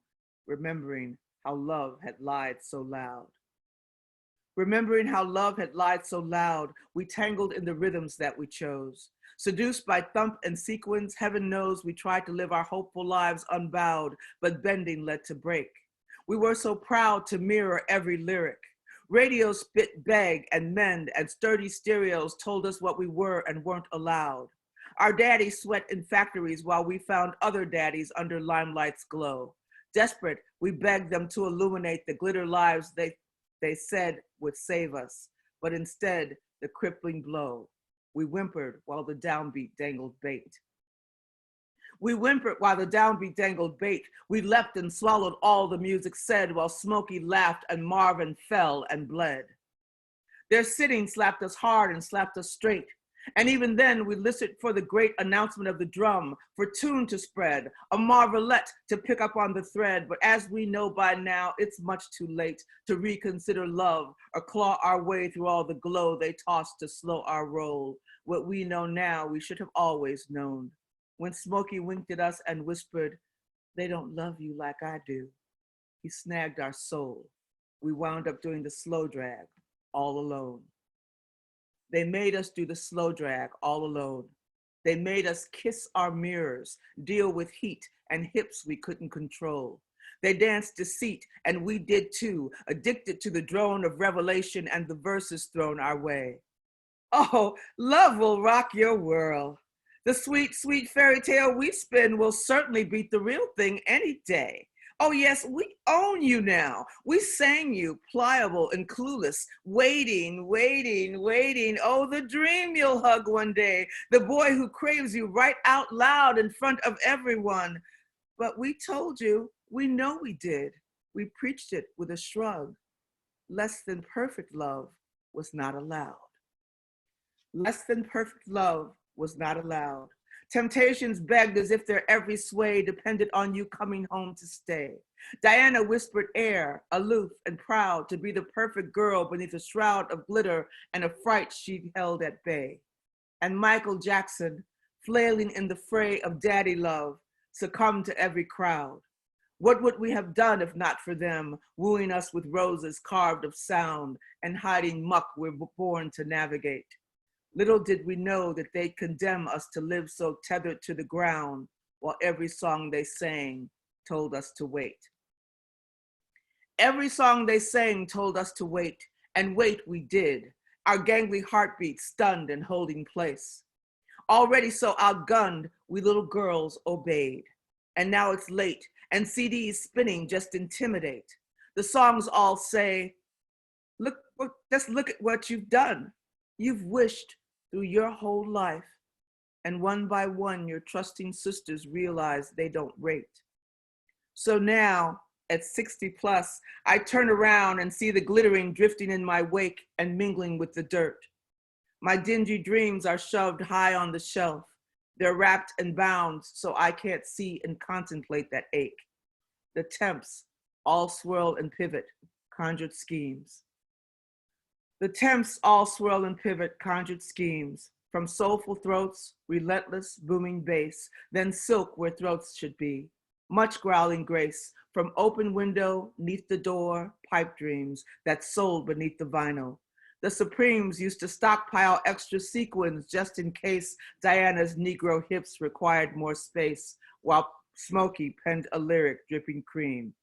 remembering how love had lied so loud. Remembering how love had lied so loud, we tangled in the rhythms that we chose. Seduced by thump and sequins, heaven knows we tried to live our hopeful lives unbowed, but bending led to break. We were so proud to mirror every lyric. Radio spit beg and mend, and sturdy stereos told us what we were and weren't allowed. Our daddies sweat in factories while we found other daddies under limelight's glow. Desperate, we begged them to illuminate the glitter lives they said would save us, but instead, the crippling blow. We whimpered while the downbeat dangled bait. We whimpered while the downbeat dangled bait. We leapt and swallowed all the music said while Smokey laughed and Marvin fell and bled. Their sitting slapped us hard and slapped us straight. And even then we listened for the great announcement of the drum, for tune to spread, a marvelette to pick up on the thread. But as we know by now, it's much too late to reconsider love or claw our way through all the glow they tossed to slow our roll. What we know now, we should have always known. When Smokey winked at us and whispered, they don't love you like I do, he snagged our soul. We wound up doing the slow drag all alone. They made us do the slow drag all alone. They made us kiss our mirrors, deal with heat and hips we couldn't control. They danced deceit, and we did too, addicted to the drone of revelation and the verses thrown our way. Oh, love will rock your world. The sweet, sweet fairy tale we spin will certainly beat the real thing any day. Oh yes, we own you now. We sang you, pliable and clueless, waiting, waiting, waiting. Oh, the dream you'll hug one day, the boy who craves you right out loud in front of everyone. But we told you, we know we did. We preached it with a shrug. less than perfect love was not allowed. Less than perfect love was not allowed. Temptations begged as if their every sway depended on you coming home to stay. Diana whispered air, aloof and proud, to be the perfect girl beneath a shroud of glitter and a fright she held at bay. And Michael Jackson, flailing in the fray of daddy love, succumbed to every crowd. What would we have done if not for them, wooing us with roses carved of sound and hiding muck we're born to navigate? Little did we know that they'd condemn us to live so tethered to the ground, while every song they sang told us to wait. Every song they sang told us to wait, and wait we did, our gangly heartbeats stunned and holding place. Already so outgunned, we little girls obeyed. And now it's late, and CDs spinning just intimidate. The songs all say, just look at what you've done. You've wished through your whole life, and one by one, your trusting sisters realize they don't rate. So now, at 60 plus, I turn around and see the glittering drifting in my wake and mingling with the dirt. My dingy dreams are shoved high on the shelf. They're wrapped and bound so I can't see and contemplate that ache. The temps all swirl and pivot, conjured schemes. The temps all swirl and pivot, conjured schemes, from soulful throats, relentless booming bass, then silk where throats should be. Much growling grace, from open window, neath the door, pipe dreams that sold beneath the vinyl. The Supremes used to stockpile extra sequins just in case Diana's Negro hips required more space, while Smokey penned a lyric dripping cream.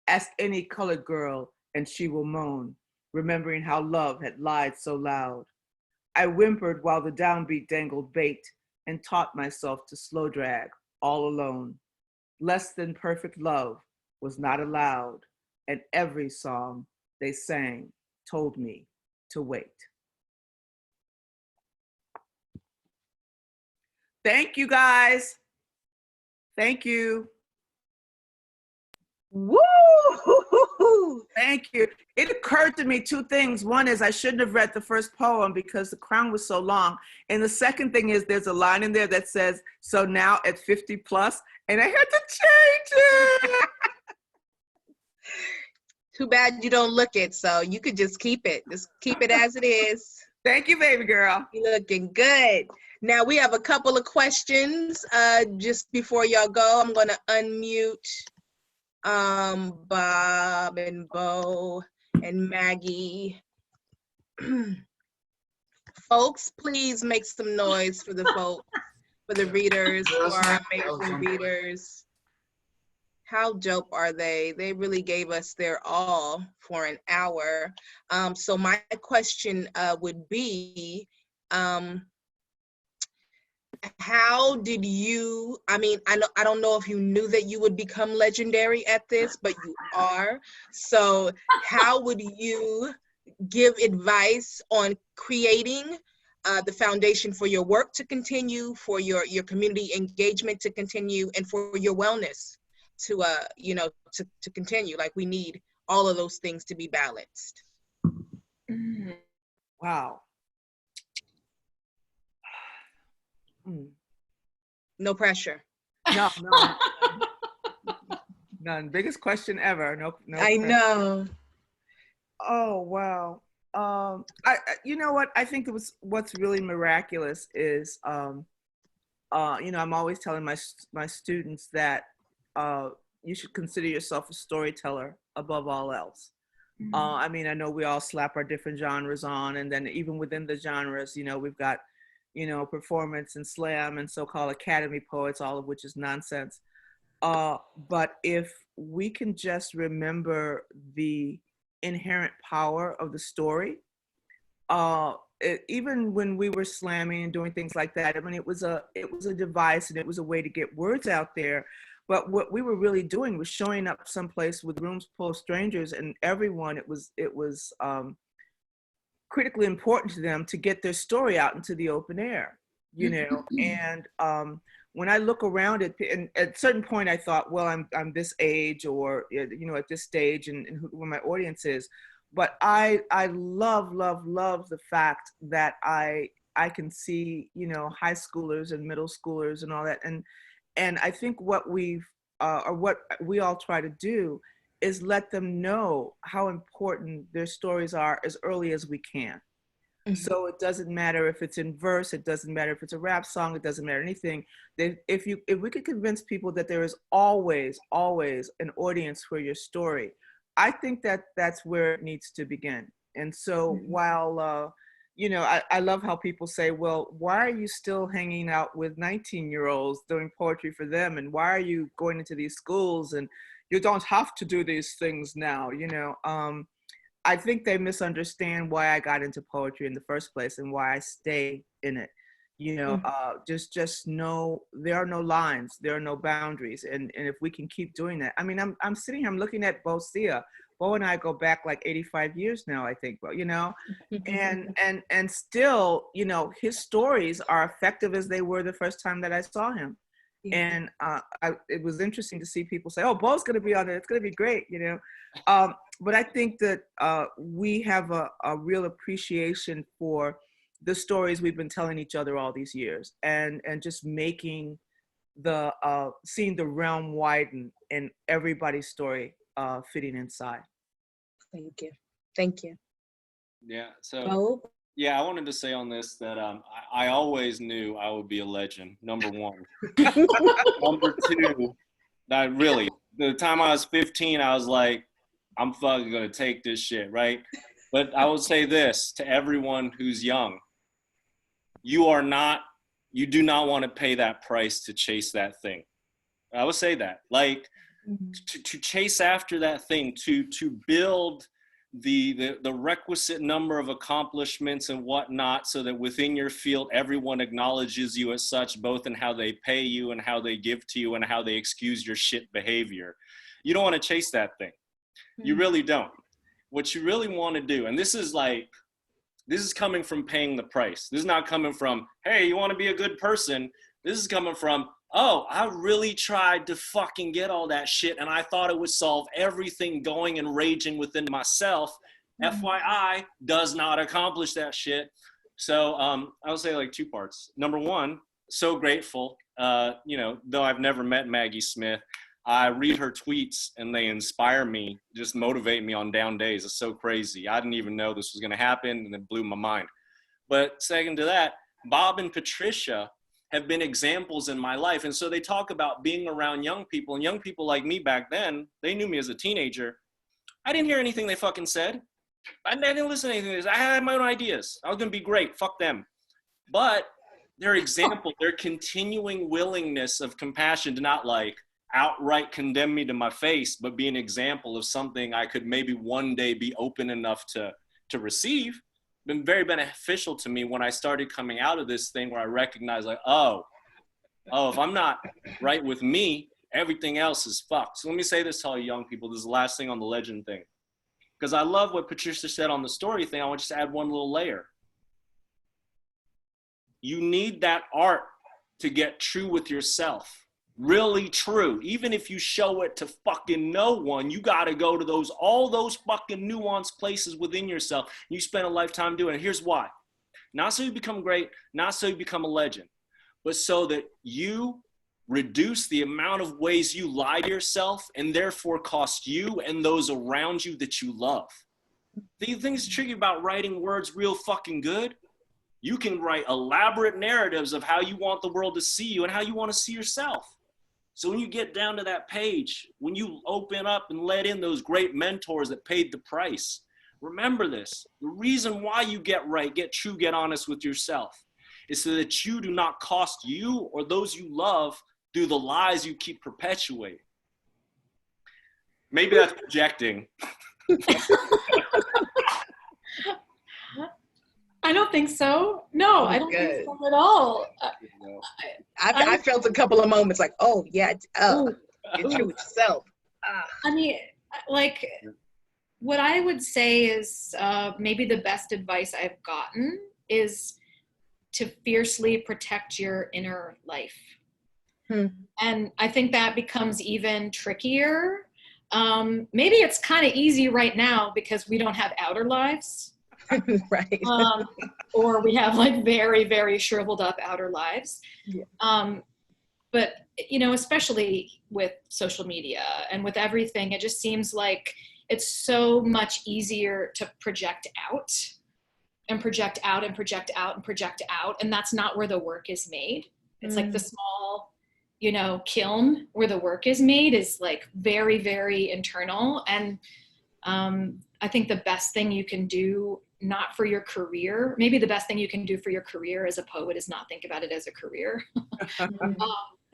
Ask any colored girl and she will moan, remembering how love had lied so loud. I whimpered while the downbeat dangled bait and taught myself to slow drag all alone. Less than perfect love was not allowed, and every song they sang told me to wait. Thank you guys. Thank you. Woo! Thank you. It occurred to me two things. One is I shouldn't have read the first poem because The Crown was so long. And the second thing is there's a line in there that says, so now at 50 plus, and I had to change it. Too bad you don't look it, so you could just keep it. Just keep it as it is. Thank you, baby girl. You're looking good. Now we have a couple of questions. Just before y'all go, I'm gonna unmute Bob and Beau and Maggie. Folks, please make some noise for the folks, for the readers, for our amazing readers. How dope are they? They really gave us their all for an hour. So my question would be, how did you, I don't know if you knew that you would become legendary at this, but you are. So how would you give advice on creating the foundation for your work to continue, for your community engagement to continue, and for your wellness to to continue? Like, we need all of those things to be balanced. Wow. No pressure. No. None. Biggest question ever. No. I know. Oh, wow. You know what? I think what's really miraculous is, I'm always telling my students that you should consider yourself a storyteller above all else. Mm-hmm. I know we all slap our different genres on, and then even within the genres, we've got, performance and slam and so-called academy poets, all of which is nonsense. But if we can just remember the inherent power of the story, even when we were slamming and doing things like that, it was a device and it was a way to get words out there. But what we were really doing was showing up someplace with rooms full of strangers, and everyone, it was critically important to them to get their story out into the open air, and when I look around it, and at a certain point I thought, well, I'm this age, or, at this stage, and who my audience is. But I love, love, love the fact that I can see, you know, high schoolers and middle schoolers and all that. And I think what or what we all try to do is let them know how important their stories are as early as we can. Mhm. So it doesn't matter if it's in verse, it doesn't matter if it's a rap song, it doesn't matter anything. If we could convince people that there is always, always an audience for your story, I think that that's where it needs to begin. And so while, you know, I love how people say, well, why are you still hanging out with 19-year-olds doing poetry for them? And why are you going into these schools? And you don't have to do these things now, you know. I think they misunderstand why I got into poetry in the first place and why I stay in it. You know, just know there are no lines, there are no boundaries, and if we can keep doing that, I mean, I'm sitting here, I'm looking at Beau Sia. Beau and I go back like 85 years now, I think. Well, you know, and still, you know, his stories are effective as they were the first time that I saw him. And it was interesting to see people say, "Oh, Beau's going to be on it. It's going to be great," you know. But I think that we have a real appreciation for the stories we've been telling each other all these years, and just making seeing the realm widen and everybody's story fitting inside. Thank you. Thank you. Yeah. So. Beau? Yeah, I wanted to say on this that I always knew I would be a legend, number one. Number two, that really, the time I was 15, I was like, I'm fucking going to take this shit, right? But I would say this to everyone who's young. You do not want to pay that price to chase that thing. I would say that. Like, to chase after that thing, to build the requisite number of accomplishments and whatnot, so that within your field everyone acknowledges you as such, both in how they pay you and how they give to you and how they excuse your shit behavior. You don't want to chase that thing. You really don't. What you really want to do, and this is coming from paying the price. This is not coming from, hey, you want to be a good person. This is coming from, oh, I really tried to fucking get all that shit and I thought it would solve everything going and raging within myself. FYI, does not accomplish that shit. So I would say like two parts. Number one, so grateful. You know, though I've never met Maggie Smith, I read her tweets and they inspire me, just motivate me on down days. It's so crazy. I didn't even know this was going to happen and it blew my mind. But second to that, Bob and Patricia have been examples in my life. And so they talk about being around young people, and young people like me back then, they knew me as a teenager. I didn't hear anything they fucking said. I didn't listen to anything. I had my own ideas. I was going to be great. Fuck them. But their example, their continuing willingness of compassion to not like outright condemn me to my face, but be an example of something I could maybe one day be open enough to receive, been very beneficial to me when I started coming out of this thing, where I recognized like, oh, if I'm not right with me, everything else is fucked. So let me say this to all you young people. This is the last thing on the legend thing, because I love what Patricia said on the story thing. I want to just add one little layer. You need that art to get true with yourself. Really true. Even if you show it to fucking no one, you got to go to all those fucking nuanced places within yourself. You spend a lifetime doing it. Here's why. Not so you become great, not so you become a legend, but so that you reduce the amount of ways you lie to yourself and therefore cost you and those around you that you love. The thing that's tricky about writing words real fucking good, you can write elaborate narratives of how you want the world to see you and how you want to see yourself. So when you get down to that page, when you open up and let in those great mentors that paid the price, remember this. The reason why you get right, get true, get honest with yourself is so that you do not cost you or those you love through the lies you keep perpetuating. Maybe that's projecting. I don't think so. No, I don't think so at all. I felt a couple of moments like, oh, yeah, get true with yourself. I mean, like, what I would say is maybe the best advice I've gotten is to fiercely protect your inner life. And I think that becomes even trickier maybe it's kind of easy right now because we don't have outer lives. Right. Or we have like very, very shriveled up outer lives. Yeah. But, you know, especially with social media and with everything, it just seems like it's so much easier to project out and project out and project out and project out. And that's not where the work is made. It's like the small, you know, kiln where the work is made is like very, very internal. And I think the best thing you can do, not for your career, maybe the best thing you can do for your career as a poet is not think about it as a career.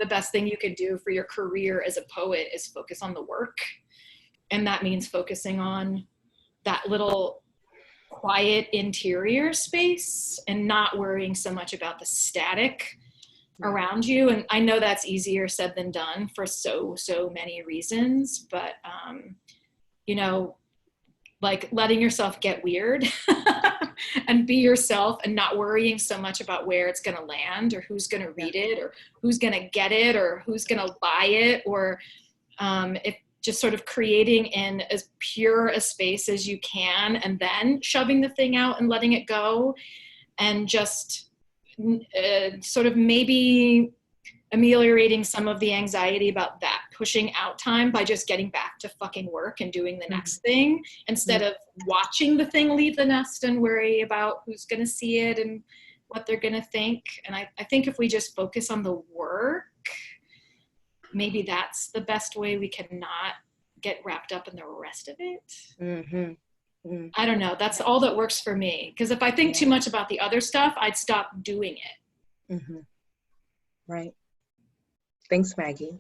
The best thing you can do for your career as a poet is focus on the work. And that means focusing on that little quiet interior space and not worrying so much about the static around you. And I know that's easier said than done for so many reasons, but you know, like letting yourself get weird and be yourself and not worrying so much about where it's going to land or who's going to read it or who's going to get it or who's going to buy it, or if just sort of creating in as pure a space as you can and then shoving the thing out and letting it go, and just sort of maybe ameliorating some of the anxiety about that pushing out time by just getting back to fucking work and doing the next thing instead of watching the thing leave the nest and worry about who's going to see it and what they're going to think. And I think if we just focus on the work, maybe that's the best way we can not get wrapped up in the rest of it. I don't know. That's all that works for me. Because if I think too much about the other stuff, I'd stop doing it. Right. Thanks, Maggie.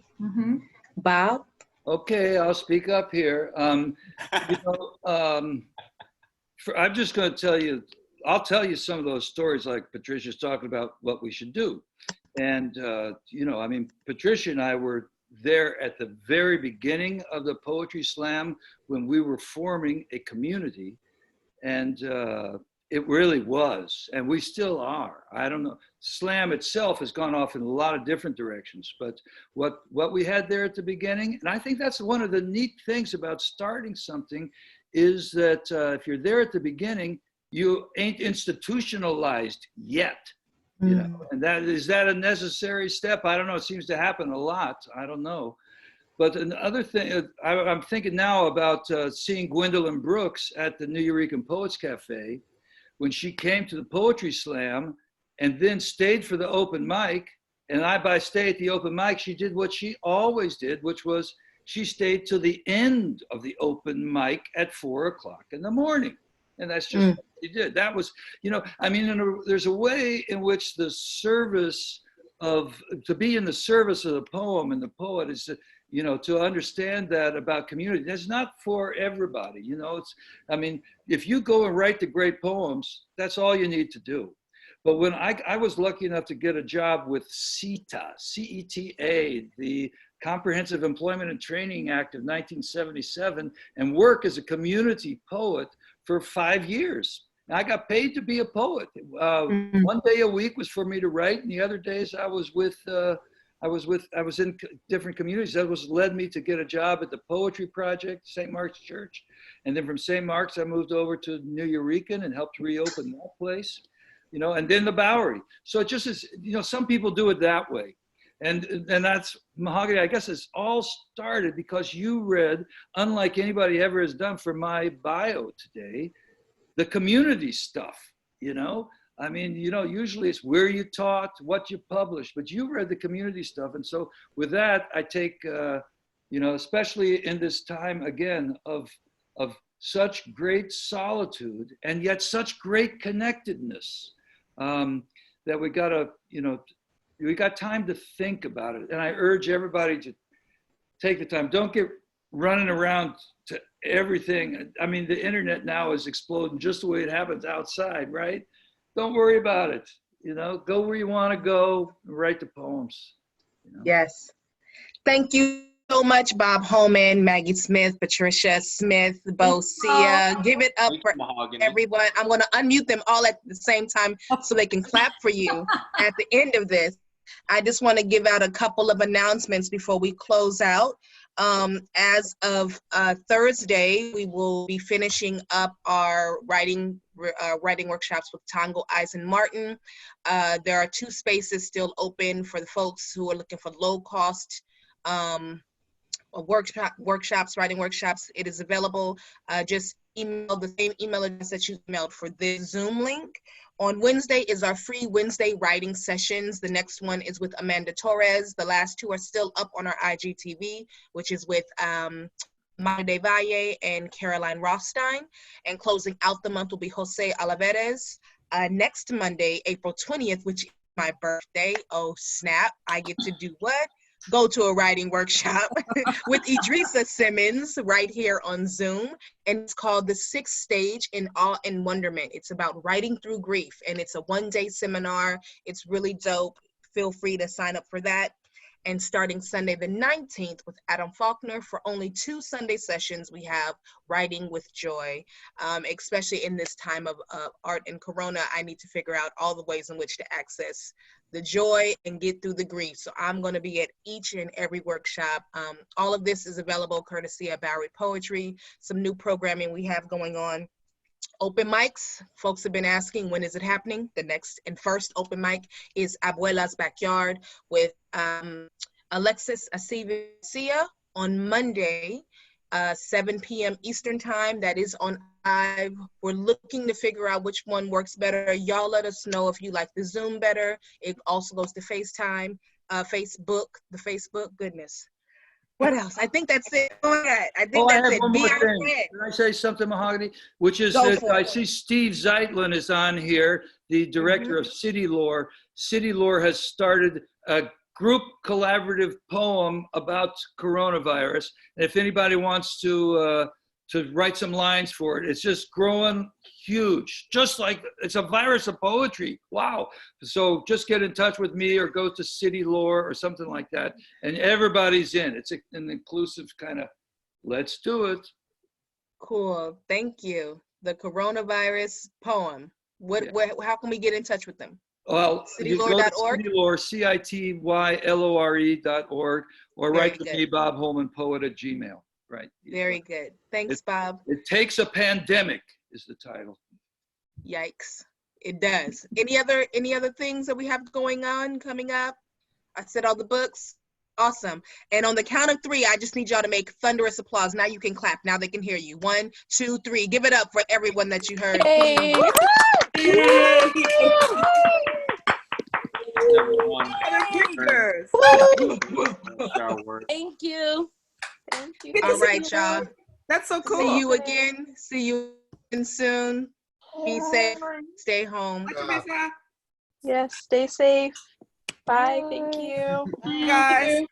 Bob? Okay, I'll speak up here. I'm just going to tell you, I'll tell you some of those stories like Patricia's talking about what we should do. And, you know, I mean, Patricia and I were there at the very beginning of the Poetry Slam when we were forming a community. And it really was, and we still are. I don't know. Slam itself has gone off in a lot of different directions, but what we had there at the beginning, and I think that's one of the neat things about starting something, is that if you're there at the beginning, you ain't institutionalized yet. You know, and is that a necessary step? I don't know. It seems to happen a lot. I don't know. But another thing, I'm thinking now about seeing Gwendolyn Brooks at the New Eurekan Poets Cafe when she came to the Poetry Slam and then stayed for the open mic. And by stay at the open mic, she did what she always did, which was she stayed till the end of the open mic at 4 o'clock in the morning. And that's just what she did. That was, you know, I mean, there's a way in which the service to be in the service of the poem and the poet is you know, to understand that about community. That's not for everybody, you know. It's, I mean, if you go and write the great poems, that's all you need to do. But when I was lucky enough to get a job with CETA, C-E-T-A, the Comprehensive Employment and Training Act of 1977, and work as a community poet for 5 years. I got paid to be a poet. 1 day a week was for me to write, and the other days I was in different communities. That led me to get a job at the Poetry Project, St. Mark's Church. And then from St. Mark's, I moved over to New Eurekan and helped reopen that place, you know, and then the Bowery. So it just is, you know, some people do it that way. And that's, Mahogany, I guess it's all started because you read, unlike anybody ever has done for my bio today, the community stuff, you know? I mean, you know, usually it's where you taught, what you published, but you read the community stuff. And so with that, I take, you know, especially in this time, again, of such great solitude and yet such great connectedness, that we gotta, you know, we got time to think about it. And I urge everybody to take the time. Don't get running around to everything. I mean, the internet now is exploding just the way it happens outside, right? Don't worry about it. You know, go where you want to go and write the poems. You know? Yes. Thank you so much, Bob Holman, Maggie Smith, Patricia Smith, Beau Sia. Give it up for everyone. I'm going to unmute them all at the same time so they can clap for you at the end of this. I just want to give out a couple of announcements before we close out. As of Thursday, we will be finishing up our writing workshops with Tongo Eisen Martin. There are 2 spaces still open for the folks who are looking for low cost writing workshops. It is available. Just email the same email address that you emailed for the Zoom link. On Wednesday is our free Wednesday writing sessions. The next one is with Amanda Torres. The last 2 are still up on our IGTV, which is with Mara de Valle and Caroline Rothstein. And closing out the month will be Jose Alaveres. Next Monday, April 20th, which is my birthday. Oh, snap. I get to do what? Go to a writing workshop with Idrissa Simmons right here on Zoom. And it's called The Sixth Stage in Awe and Wonderment. It's about writing through grief, and it's a 1-day seminar. It's really dope. Feel free to sign up for that. And starting Sunday the 19th with Adam Faulkner, for only 2 Sunday sessions, we have Writing with Joy. Especially in this time of art and Corona, I need to figure out all the ways in which to access the joy and get through the grief. So I'm going to be at each and every workshop. All of this is available courtesy of Bowery Poetry. Some new programming we have going on. Open mics, folks have been asking, when is it happening? The next and first open mic is Abuela's Backyard with Alexis Asiva on Monday, 7 p.m. Eastern time. That is on live. We're looking to figure out which one works better. Y'all let us know if you like the Zoom better. It also goes to FaceTime, Facebook, the Facebook, goodness. What else? I think that's it. Go ahead. I think that's I have it. one Be more our thing. friend. Can I say something, Mahogany? Which is Go that for I it. see Steve Zeitlin is on here, the director of City Lore. City Lore has started a group collaborative poem about coronavirus. And if anybody wants to write some lines for it, it's just growing huge. Just like it's a virus of poetry. Wow. So just get in touch with me or go to City Lore or something like that. And everybody's in. It's an inclusive kind of, let's do it. Cool. Thank you. The coronavirus poem. How can we get in touch with them? Well, you go to citylore.org? City Lore, CITYLORE.org, or Very write to good. me, Bob Holman Poet at Gmail. Right. Very good. Thanks, Bob. It Takes a Pandemic is the title. Yikes. It does. Any other things that we have going on coming up? I said all the books. Awesome. And on the count of 3, I just need y'all to make thunderous applause. Now you can clap. Now they can hear you. 1, 2, 3. Give it up for everyone that you heard. Hey. Everyone. Thank you. Thank you. All right, y'all. That's so cool. See you again. See you again soon. Be safe. Stay home. Yes, stay safe. Bye. Thank you. Guys.